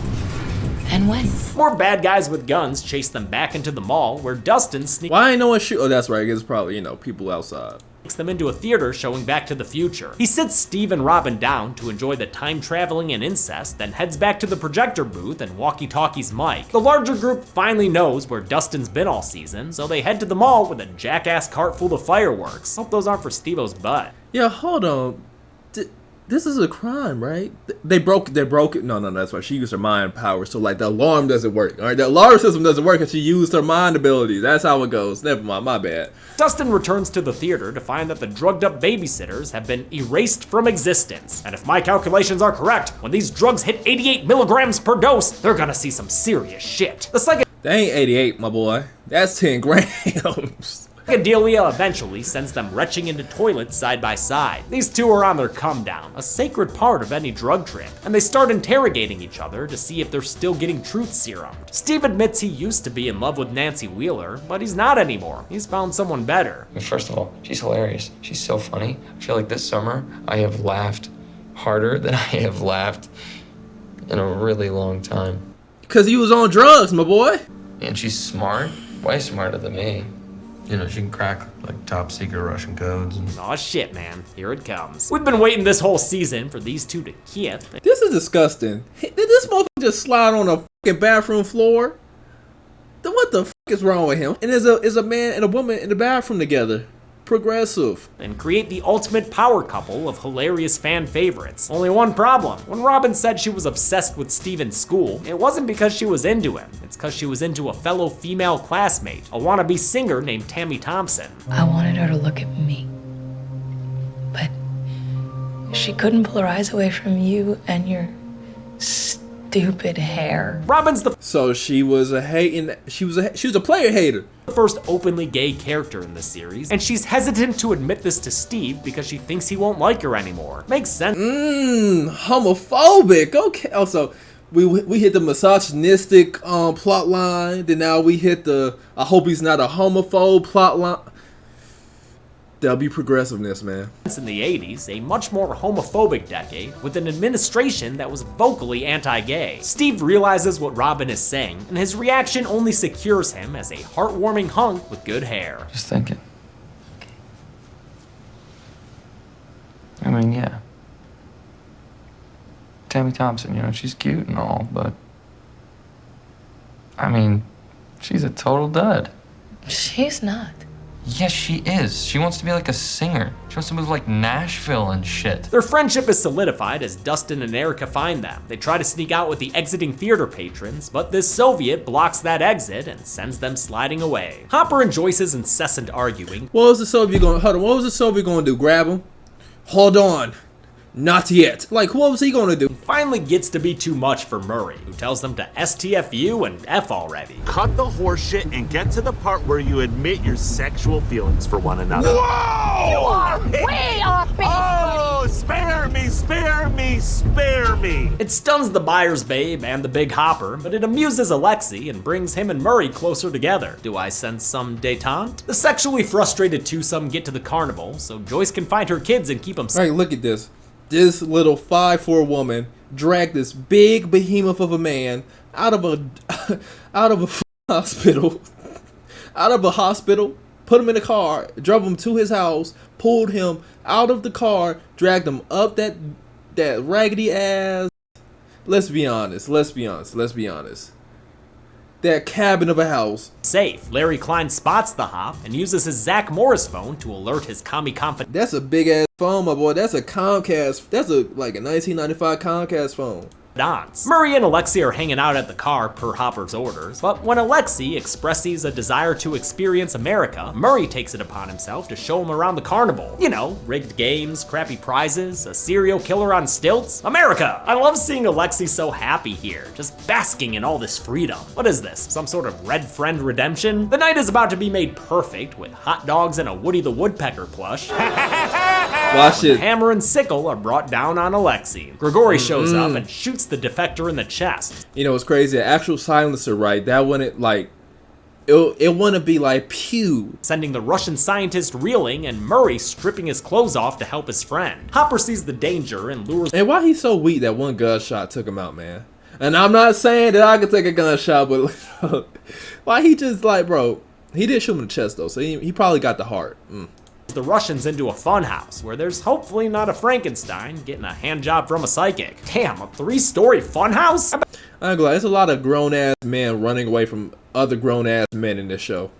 and when. More bad guys with guns chase them back into the mall where Dustin sneaks. Why ain't no one shoot? Oh, that's right. It's probably, people outside. Them into a theater showing Back to the Future. He sits Steve and Robin down to enjoy the time traveling and incest, then heads back to the projector booth and walkie-talkies Mike. The larger group finally knows where Dustin's been all season, so they head to the mall with a jackass cart full of fireworks. Hope those aren't for Steve-O's butt. Yeah, hold on. This is a crime, right? They broke it. No, that's right. She used her mind power, so like the alarm doesn't work. All right, the alarm system doesn't work, and she used her mind abilities. That's how it goes. Never mind, my bad. Dustin returns to the theater to find that the drugged-up babysitters have been erased from existence. And if my calculations are correct, when these drugs hit 88 milligrams per dose, they're gonna see some serious shit. The They ain't 88, my boy. That's 10 grams. Psychedelia eventually sends them retching into toilets side by side. These two are on their come down, a sacred part of any drug trip, and they start interrogating each other to see if they're still getting truth serumed. Steve admits he used to be in love with Nancy Wheeler, but he's not anymore. He's found someone better. First of all, she's hilarious. She's so funny. I feel like this summer I have laughed harder than I have laughed in a really long time. Cause he was on drugs, my boy. And she's smart, way smarter than me. You know, she can crack like top secret Russian codes. Aw shit, man. Here it comes. We've been waiting this whole season for these two to kiss. This is disgusting. Did this motherfucker just slide on a fucking bathroom floor? Then what the fuck is wrong with him? And there's a man and a woman in the bathroom together. Progressive. And create the ultimate power couple of hilarious fan favorites. Only one problem. When Robin said she was obsessed with Steve in school, it wasn't because she was into him. It's because she was into a fellow female classmate, a wannabe singer named Tammy Thompson. I wanted her to look at me, but she couldn't pull her eyes away from you and your stupid hair. Robin's the So she was a player hater. First openly gay character in the series, and she's hesitant to admit this to Steve because she thinks he won't like her anymore. Makes sense. Homophobic. Okay. Also, we hit the misogynistic plot line. Then now we hit the I hope he's not a homophobe plot line. W progressiveness, man. In the 80s, a much more homophobic decade with an administration that was vocally anti-gay. Steve realizes what Robin is saying, and his reaction only secures him as a heartwarming hunk with good hair. Just thinking. I mean, yeah. Tammy Thompson, you know, she's cute and all, but I mean, she's a total dud. She's not. Yes, she is. She wants to be like a singer. She wants to move like Nashville and shit. Their friendship is solidified as Dustin and Erica find them. They try to sneak out with the exiting theater patrons, but this Soviet blocks that exit and sends them sliding away. Hopper and Joyce's incessant arguing. What was the Soviet going? Hold on. What was the Soviet going to do? Grab him? Hold on. Not yet. Like, what was he going to do? Finally gets to be too much for Murray, who tells them to STFU and F already. Cut the horseshit and get to the part where you admit your sexual feelings for one another. You are way off base. Oh, spare me, spare me, spare me. It stuns the Byers babe and the big Hopper, but it amuses Alexei and brings him and Murray closer together. Do I sense some detente? The sexually frustrated twosome get to the carnival, so Joyce can find her kids and keep them safe. All right, look at this. This little 5'4" woman dragged this big behemoth of a man out of a hospital, put him in a car, drove him to his house, pulled him out of the car, dragged him up that raggedy ass. Let's be honest. That cabin of a house. Safe. Larry Klein spots the hop and uses his Zach Morris phone to alert his commie confidant. That's a big ass phone, my boy. That's a Comcast. That's like a 1995 Comcast phone. Murray and Alexei are hanging out at the car per Hopper's orders, but when Alexei expresses a desire to experience America, Murray takes it upon himself to show him around the carnival. You know, rigged games, crappy prizes, a serial killer on stilts. America! I love seeing Alexei so happy here, just basking in all this freedom. What is this, some sort of Red Friend redemption? The night is about to be made perfect with hot dogs and a Woody the Woodpecker plush. Watch it. Hammer and sickle are brought down on Alexei. Grigori shows up and shoots the defector in the chest. You know what's crazy? An actual silencer, right? That wouldn't like it wouldn't be like pew. Sending the Russian scientist reeling and Murray stripping his clothes off to help his friend. Hopper sees the danger and lures. And why he's so weak that one gunshot took him out, man? And I'm not saying that I could take a gunshot, but why he just like, bro? He did shoot him in the chest though, so he probably got the heart. The Russians into a funhouse where there's hopefully not a Frankenstein getting a hand job from a psychic. Damn, a 3-story funhouse? I'm gonna lie, there's a lot of grown ass men running away from other grown ass men in this show.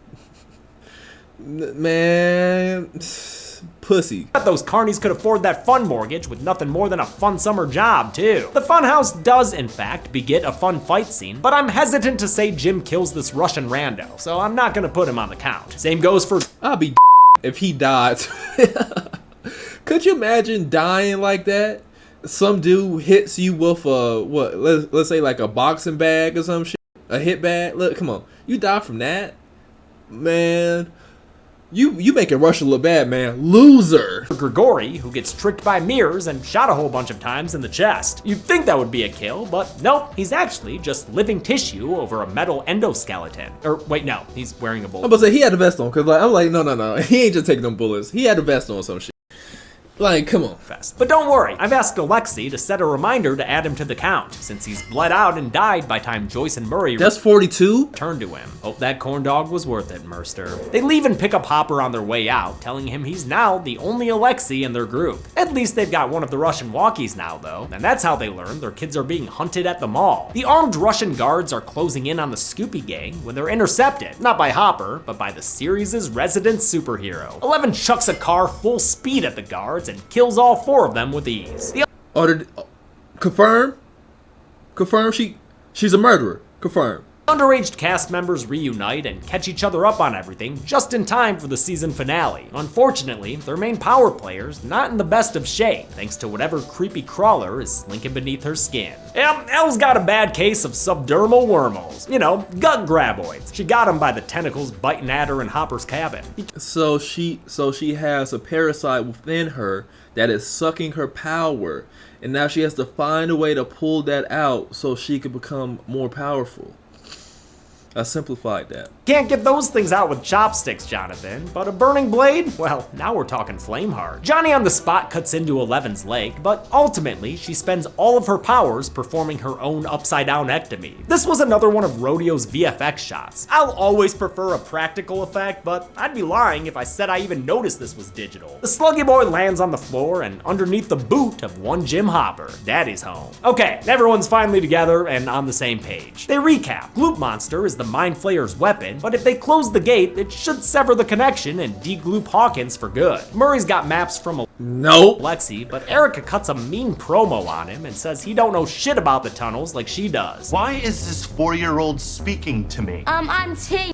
Man, pussy. Bet those carnies could afford that fun mortgage with nothing more than a fun summer job too. The funhouse does in fact beget a fun fight scene, but I'm hesitant to say Jim kills this Russian rando, so I'm not gonna put him on the count. Same goes for I'll be if he died. Could you imagine dying like that? Some dude hits you with a what? Let's say like a boxing bag or some shit, a hit bag. Look, come on, you die from that, man. You making Russia look bad, man. Loser. Grigori, who gets tricked by mirrors and shot a whole bunch of times in the chest. You'd think that would be a kill, but nope, he's actually just living tissue over a metal endoskeleton. Or wait, no, he's wearing a bullet. I'm about to say he had a vest on, cause like I'm like, no, he ain't just taking them bullets. He had a vest on or some shit. Like, come on. But don't worry, I've asked Alexei to set a reminder to add him to the count, since he's bled out and died by time Joyce and Murray That's 42? Turn to him. Hope that corn dog was worth it, Merster. They leave and pick up Hopper on their way out, telling him he's now the only Alexei in their group. At least they've got one of the Russian walkies now, though, and that's how they learn their kids are being hunted at the mall. The armed Russian guards are closing in on the Scoopy gang when they're intercepted, not by Hopper, but by the series' resident superhero. Eleven chucks a car full speed at the guards and kills all 4 of them with ease. Confirm she's a murderer. Confirm. Underaged cast members reunite and catch each other up on everything just in time for the season finale. Unfortunately, their main power player's not in the best of shape, thanks to whatever creepy crawler is slinking beneath her skin. Elle's got a bad case of subdermal wormholes. You know, gut graboids. She got them by the tentacles biting at her in Hopper's cabin. So she has a parasite within her that is sucking her power, and now she has to find a way to pull that out so she can become more powerful. I simplified that. Can't get those things out with chopsticks, Jonathan, but a burning blade? Well, now we're talking flame hard. Johnny on the spot cuts into Eleven's leg, but ultimately she spends all of her powers performing her own upside-down ectomy. This was another one of Rodeo's VFX shots. I'll always prefer a practical effect, but I'd be lying if I said I even noticed this was digital. The sluggy boy lands on the floor and underneath the boot of one Jim Hopper. Daddy's home. Okay, everyone's finally together and on the same page. They recap. Gloop Monster is the Mind Flayer's weapon, but if they close the gate, it should sever the connection and de-gloop Hawkins for good. Murray's got maps from Lexi, but Erica cuts a mean promo on him and says he don't know shit about the tunnels like she does. Why is this 4-year-old speaking to me? I'm T.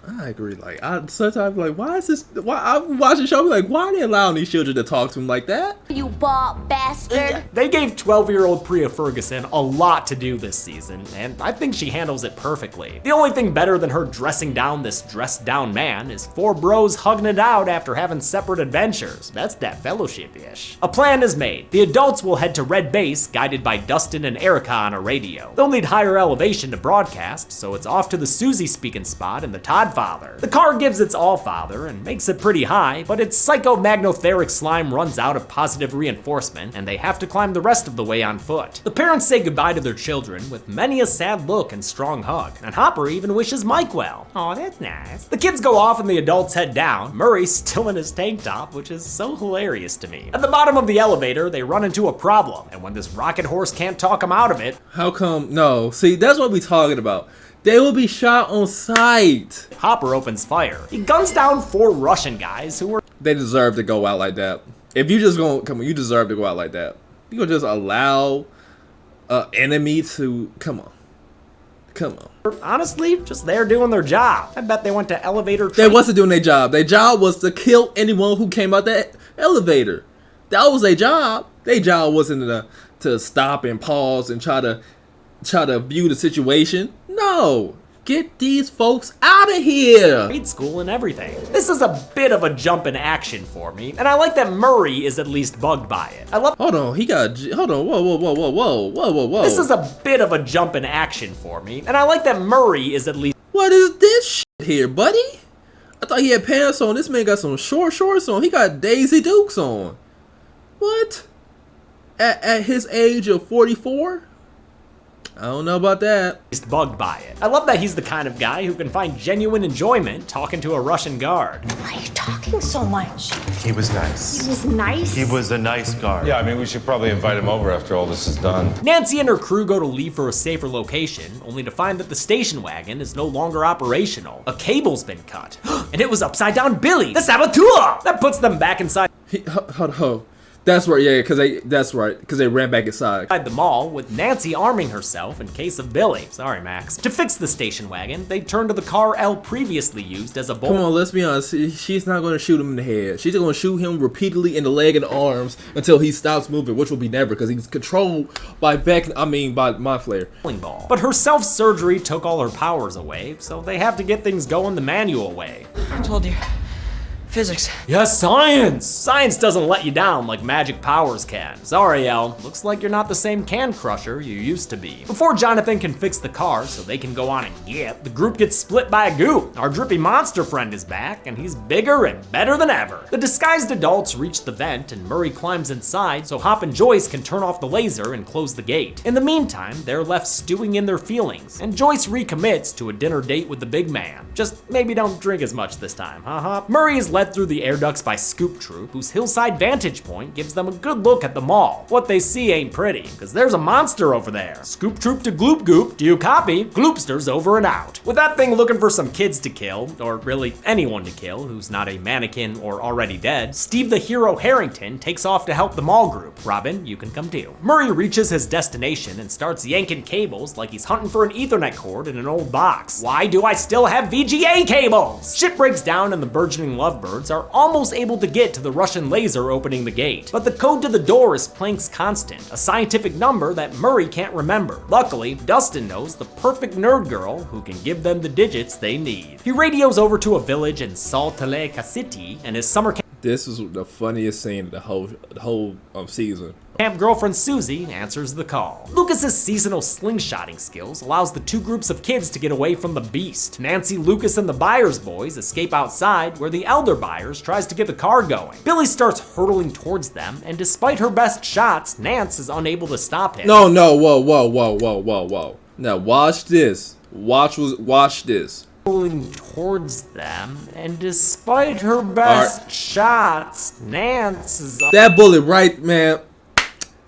I agree. Like, I sometimes like, why is this? Why I'm watching the show? Like, why are they allowing these children to talk to him like that? You bald bastard. They gave 12-year-old Priya Ferguson a lot to do this season, and I think she handles it perfectly. The only thing better than her dressing down this dressed-down man is 4 bros hugging it out after having separate adventures. That's that fellowship-ish. A plan is made. The adults will head to Red Base, guided by Dustin and Erica on a radio. They'll need higher elevation to broadcast, so it's off to the Susie speaking spot in the Todd Father. The car gives its all father and makes it pretty high, but its psychomagnetheric slime runs out of positive reinforcement and they have to climb the rest of the way on foot. The parents say goodbye to their children with many a sad look and strong hug, and Hopper even wishes Mike well. Aw, that's nice. The kids go off and the adults head down, Murray's still in his tank top, which is so hilarious to me. At the bottom of the elevator, they run into a problem, and when this rocket horse can't talk them out of it... How come? No, see, that's what we talking about. They will be shot on sight. Hopper opens fire. He guns down 4 Russian guys who were... They deserve to go out like that. If you just gonna, come on, you deserve to go out like that. You gonna just allow an enemy to, come on. Honestly, just there doing their job. I bet they went to elevator They wasn't doing their job. Their job was to kill anyone who came out that elevator. That was their job. Their job wasn't to stop and pause and try to view the situation. No, get these folks out of here. Grade school and everything. This is a bit of a jump in action for me, and I like that Murray is at least bugged by it. Hold on, whoa. This is a bit of a jump in action for me, and I like that Murray is at least... What is this shit here, buddy? I thought he had pants on. This man got some shorts on. He got Daisy Dukes on. What? At his age of 44? I don't know about that. He's bugged by it. I love that he's the kind of guy who can find genuine enjoyment talking to a Russian guard. Why are you talking so much? He was nice. He was nice? He was a nice guard. Yeah, I mean, we should probably invite him over after all this is done. Nancy and her crew go to leave for a safer location, only to find that the station wagon is no longer operational. A cable's been cut. And it was upside down Billy, the saboteur! That puts them back inside. That's right, yeah, because they ran back inside the mall with Nancy arming herself in case of Billy. Sorry, Max. To fix the station wagon, they turn to the car Elle previously used as a bolt. Come on, let's be honest. She's not going to shoot him in the head. She's going to shoot him repeatedly in the leg and the arms until he stops moving, which will be never, because he's controlled by by Mind Flayer. But her self-surgery took all her powers away, so they have to get things going the manual way. I told you. Physics. Yes, science! Science doesn't let you down like magic powers can. Sorry, Elle. Looks like you're not the same can crusher you used to be. Before Jonathan can fix the car so they can go on and get, the group gets split by a goop. Our drippy monster friend is back, and he's bigger and better than ever. The disguised adults reach the vent, and Murray climbs inside so Hop and Joyce can turn off the laser and close the gate. In the meantime, they're left stewing in their feelings, and Joyce recommits to a dinner date with the big man. Just maybe don't drink as much this time, huh? Murray is led through the air ducts by Scoop Troop, whose hillside vantage point gives them a good look at the mall. What they see ain't pretty, because there's a monster over there. Scoop Troop to Gloop Goop, do you copy? Gloopster's over and out. With that thing looking for some kids to kill, or really anyone to kill who's not a mannequin or already dead, Steve the Hero Harrington takes off to help the mall group. Robin, you can come too. Murray reaches his destination and starts yanking cables like he's hunting for an Ethernet cord in an old box. Why do I still have VGA cables? Shit breaks down and the burgeoning lovebirds are almost able to get to the Russian laser opening the gate. But the code to the door is Planck's constant, a scientific number that Murray can't remember. Luckily, Dustin knows the perfect nerd girl who can give them the digits they need. He radios over to a village in Salt Lake City and his summer camp. This is the funniest scene of the whole season. camp girlfriend Susie answers the call. Lucas's seasonal slingshotting skills allows the two groups of kids to get away from the beast. Nancy, Lucas, and the Byers boys escape outside where the elder Byers tries to get the car going. Billy starts hurtling towards them, and despite her best shots, Nance is unable to stop him. No, whoa. Now watch this. Watch this. Pulling towards them, and despite her best shots, Nance is that bullet right, man.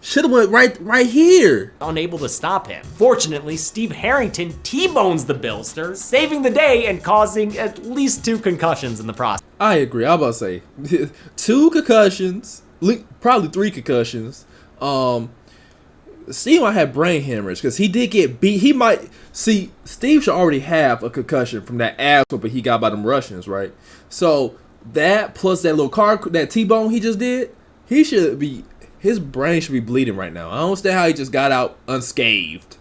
Should've went right here. Unable to stop him. Fortunately, Steve Harrington T-bones the Billster, saving the day and causing at least 2 concussions in the process. I agree. I'm about to say 2 concussions, probably 3 concussions. Steve might have brain hemorrhage because he did get beat. He might see Steve should already have a concussion from that ass whooping he got by them Russians, right? So that plus that little car, that T-bone he just did, his brain should be bleeding right now. I don't understand how he just got out unscathed.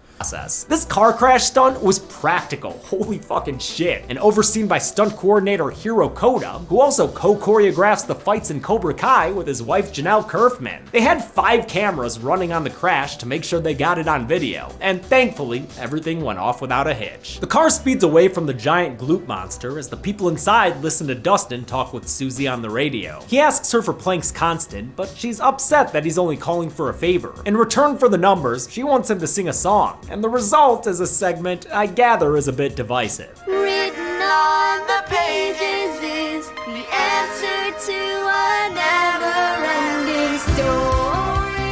This car crash stunt was practical, holy fucking shit, and overseen by stunt coordinator Hiro Koda, who also co-choreographs the fights in Cobra Kai with his wife Janelle Kerfman. They had 5 cameras running on the crash to make sure they got it on video, and thankfully, everything went off without a hitch. The car speeds away from the giant gloop monster as the people inside listen to Dustin talk with Susie on the radio. He asks her for Planck's constant, but she's upset that he's only calling for a favor. In return for the numbers, she wants him to sing a song, and the result is a segment I gather is a bit divisive. Written on the pages is the answer to a never-ending story.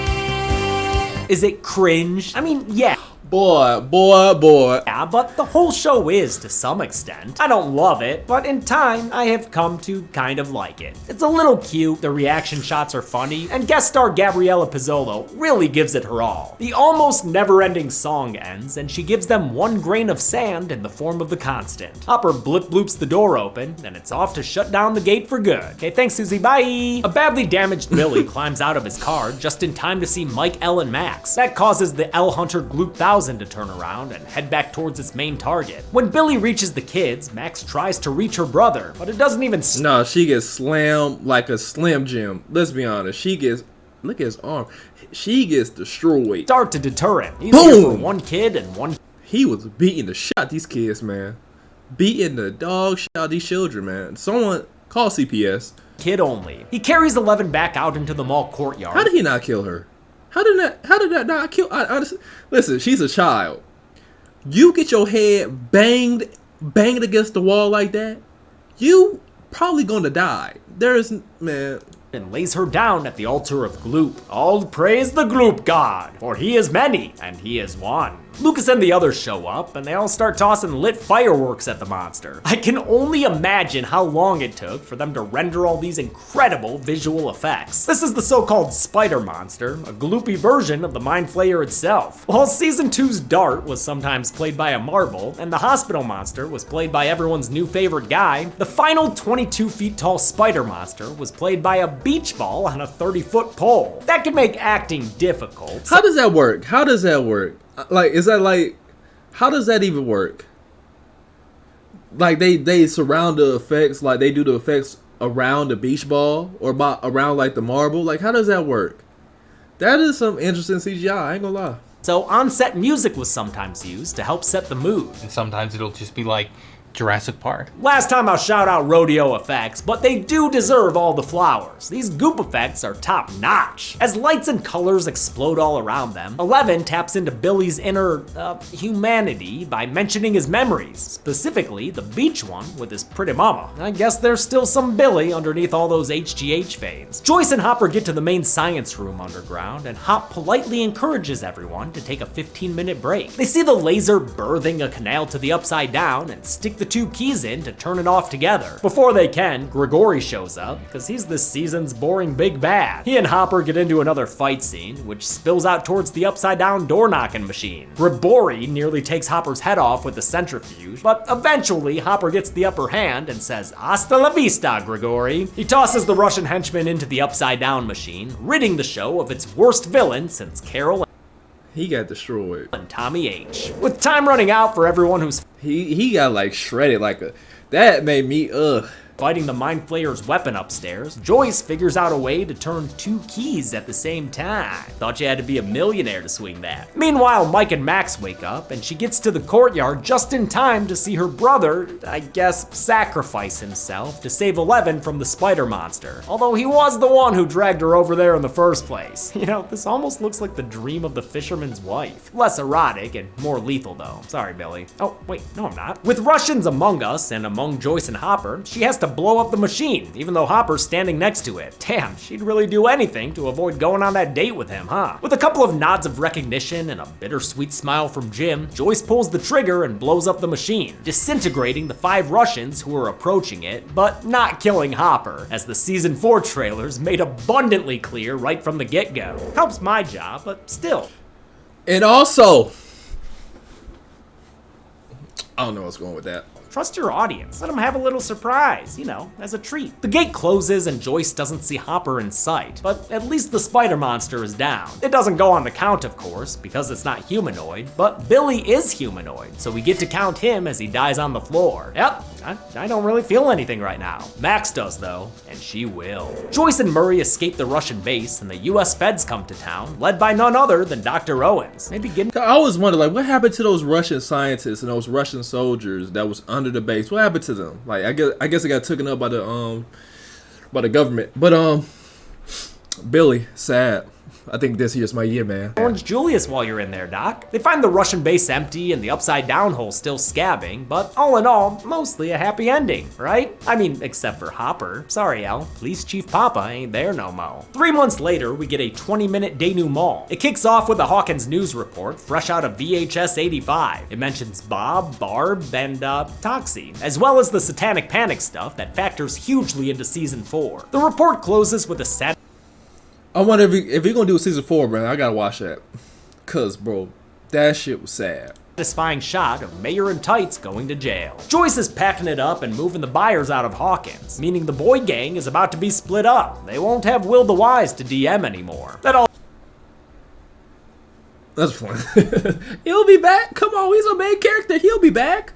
Is it cringe? I mean, yeah. Boy. Yeah, but the whole show is to some extent. I don't love it, but in time, I have come to kind of like it. It's a little cute, the reaction shots are funny, and guest star Gabriella Pizzolo really gives it her all. The almost never-ending song ends, and she gives them 1 grain of sand in the form of the constant. Hopper blip bloops the door open, and it's off to shut down the gate for good. Okay, thanks Susie, bye! A badly damaged Billy climbs out of his car just in time to see Mike, Elle, and Max. That causes the Elle Hunter Gloop 1000 to turn around and head back towards its main target. When Billy reaches the kids, Max tries to reach her brother, but it doesn't even No, she gets slammed like a Slim Jim. Let's be honest. Look at his arm. She gets destroyed. Start to deter him. He's Boom! here for 1 kid and 1. He was beating the shit out these kids, man. Beating the dog shit out these children, man. Someone call CPS. Kid only. He carries 11 back out into the mall courtyard. How did he not kill her? How did that not kill? Honestly, listen, she's a child. You get your head banged against the wall like that, you probably gonna die. And lays her down at the altar of Gloop. All praise the Gloop god, for he is many and he is one. Lucas and the others show up, and they all start tossing lit fireworks at the monster. I can only imagine how long it took for them to render all these incredible visual effects. This is the so-called spider monster, a gloopy version of the Mind Flayer itself. While Season 2's Dart was sometimes played by a marble, and the hospital monster was played by everyone's new favorite guy, the final 22 feet tall spider monster was played by a beach ball on a 30-foot pole. That could make acting difficult. How does that work? How does that work? Like, is that like, how does that even work? Like, they surround the effects, like they do the effects around the beach ball or around like the marble. Like, how does that work? That is some interesting CGI, I ain't gonna lie. So on-set music was sometimes used to help set the mood. And sometimes it'll just be like Jurassic Park. Last time I'll shout out rodeo effects, but they do deserve all the flowers. These goop effects are top notch. As lights and colors explode all around them, 11 taps into Billy's inner, humanity by mentioning his memories, specifically the beach one with his pretty mama. I guess there's still some Billy underneath all those HGH veins. Joyce and Hopper get to the main science room underground, and Hop politely encourages everyone to take a 15-minute break. They see the laser birthing a canal to the upside down and stick the 2 keys in to turn it off together. Before they can, Grigori shows up, because he's this season's boring big bad. He and Hopper get into another fight scene, which spills out towards the upside down door knocking machine. Grigori nearly takes Hopper's head off with the centrifuge, but eventually Hopper gets the upper hand and says, "Hasta la vista, Grigori." He tosses the Russian henchman into the upside down machine, ridding the show of its worst villain since Carol He got destroyed. and Tommy H. With time running out for everyone who's he got like shredded like a, that made me fighting the Mind Flayer's weapon upstairs, Joyce figures out a way to turn 2 keys at the same time. Thought you had to be a millionaire to swing that. Meanwhile, Mike and Max wake up, and she gets to the courtyard just in time to see her brother, I guess, sacrifice himself to save Eleven from the spider monster. Although he was the one who dragged her over there in the first place. You know, this almost looks like the dream of the fisherman's wife. Less erotic and more lethal though. Sorry, Billy. Oh, wait, no I'm not. With Russians among us and among Joyce and Hopper, she has to blow up the machine, even though Hopper's standing next to it. Damn, she'd really do anything to avoid going on that date with him, huh? With a couple of nods of recognition and a bittersweet smile from Jim, Joyce pulls the trigger and blows up the machine, disintegrating the 5 Russians who are approaching it, but not killing Hopper, as the season 4 trailers made abundantly clear right from the get-go. Helps my job, but still. And also, I don't know what's going with that. Trust your audience. Let them have a little surprise, you know, as a treat. The gate closes and Joyce doesn't see Hopper in sight, but at least the spider monster is down. It doesn't go on the count, of course, because it's not humanoid, but Billy is humanoid, so we get to count him as he dies on the floor. Yep, I don't really feel anything right now. Max does though, and she will. Joyce and Murray escape the Russian base and the US feds come to town, led by none other than Dr. Owens. Maybe getting— I always wonder, like, what happened to those Russian scientists and those Russian soldiers that was under the base? What happened to them? Like, I guess it got taken up by the government. But Billy, sad. I think this here's my year, man. Orange Julius while you're in there, Doc. They find the Russian base empty and the upside down hole still scabbing, but all in all, mostly a happy ending, right? I mean, except for Hopper. Sorry, Al. Police Chief Papa ain't there no mo. 3 months later, we get a 20-minute denouement. It kicks off with a Hawkins news report, fresh out of VHS 85. It mentions Bob, Barb, and Toxie, as well as the Satanic Panic stuff that factors hugely into season 4. The report closes with a sad— I wonder if you're gonna do season 4, bro. I gotta watch that, cause bro, that shit was sad. Satisfying shot of Mayor in tights going to jail. Joyce is packing it up and moving the buyers out of Hawkins, meaning the boy gang is about to be split up. They won't have Will the Wise to DM anymore. That's funny. He'll be back. Come on, he's a main character. He'll be back.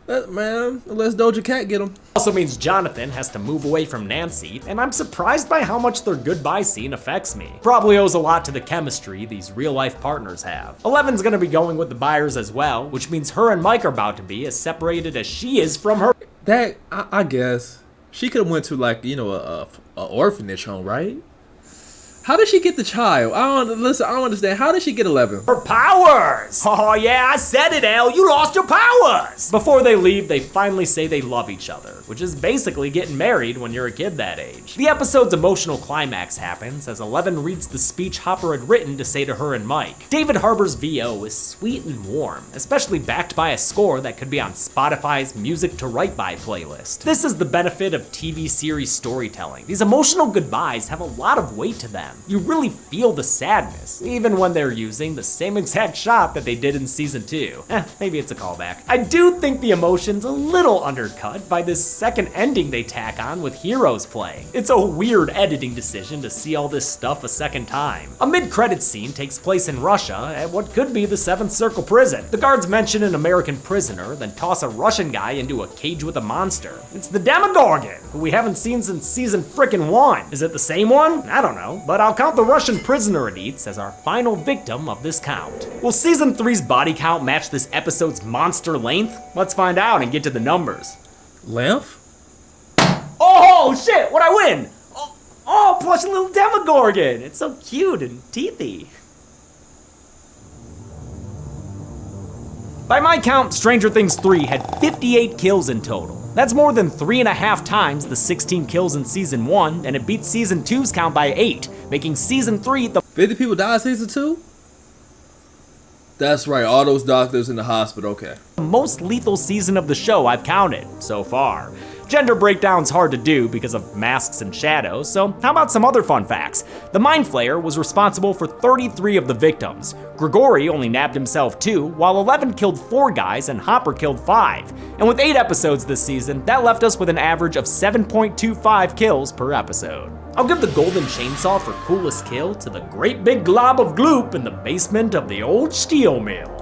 Man, unless Doja Cat get him. Also means Jonathan has to move away from Nancy, and I'm surprised by how much their goodbye scene affects me. Probably owes a lot to the chemistry these real-life partners have. Eleven's gonna be going with the buyers as well, which means her and Mike are about to be as separated as she is from her— That, I guess. She could have went to, like, you know, a orphanage home, right? How did she get the child? I don't understand. How did she get 11? Her powers! Oh yeah, I said it, Al. You lost your powers! Before they leave, they finally say they love each other, which is basically getting married when you're a kid that age. The episode's emotional climax happens as Eleven reads the speech Hopper had written to say to her and Mike. David Harbour's VO is sweet and warm, especially backed by a score that could be on Spotify's Music to Write By playlist. This is the benefit of TV series storytelling. These emotional goodbyes have a lot of weight to them. You really feel the sadness, even when they're using the same exact shot that they did in season 2. Maybe it's a callback. I do think the emotion's a little undercut by this second ending they tack on with heroes playing. It's a weird editing decision to see all this stuff a second time. A mid-credits scene takes place in Russia at what could be the 7th Circle prison. The guards mention an American prisoner, then toss a Russian guy into a cage with a monster. It's the Demogorgon, who we haven't seen since season frickin' 1. Is it the same one? I don't know, but I'll count the Russian prisoner it eats as our final victim of this count. Will season 3's body count match this episode's monster length? Let's find out and get to the numbers. Length? Oh shit, what'd I win? Oh, plush little Demogorgon. It's so cute and teethy. By my count, Stranger Things 3 had 58 kills in total. That's more than 3.5 times the 16 kills in season 1, and it beats season 2's count by 8, making season 3 the— 50 people died season 2? That's right, all those doctors in the hospital, okay. most lethal season of the show I've counted so far. Gender breakdown's hard to do because of masks and shadows, so how about some other fun facts? The Mind Flayer was responsible for 33 of the victims. Grigori only nabbed himself 2, while 11 killed 4 guys and Hopper killed 5. And with 8 episodes this season, that left us with an average of 7.25 kills per episode. I'll give the golden chainsaw for coolest kill to the great big glob of gloop in the basement of the old steel mill.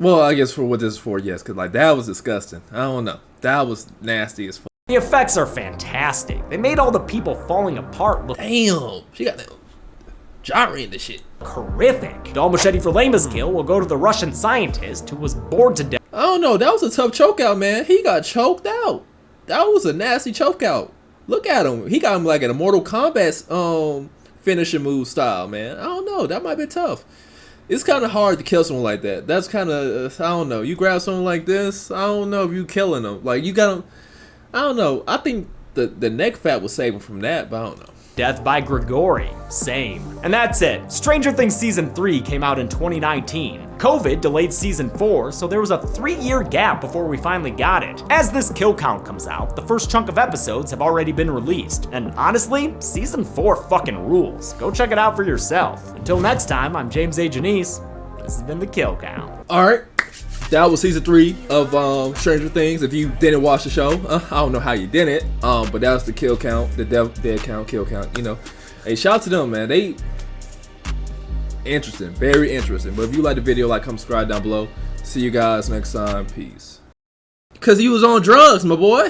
Well, I guess for what this is for, yes, because like that was disgusting. I don't know. That was nasty as fuck. The effects are fantastic. They made all the people falling apart look Damn, she got that gyrating the shit. horrific. Dull machete for Lama's kill will go to the Russian scientist who was bored to death. I don't know, that was a tough choke out, man. He got choked out. That was a nasty choke out. Look at him. He got him like an Mortal Kombat finisher move style, man. I don't know, that might be tough. It's kind of hard to kill someone like that. That's kind of, I don't know. You grab someone like this, I don't know if you killing them. Like, you got him, I don't know. I think the neck fat was saving from that, but I don't know. Death by Grigori, same. And that's it. Stranger Things Season 3 came out in 2019. COVID delayed Season 4, so there was a 3-year gap before we finally got it. As this kill count comes out, the first chunk of episodes have already been released. And honestly, Season 4 fucking rules. Go check it out for yourself. Until next time, I'm James A. Janice. This has been The Kill Count. Alright, that was Season 3 of Stranger Things. If you didn't watch the show, I don't know how you didn't, but that was the kill count, the dead count, kill count, you know. Hey, shout out to them, man. They interesting, very interesting. But if you like the video, like, comment, subscribe down below. See you guys next time. Peace. Cause he was on drugs, my boy.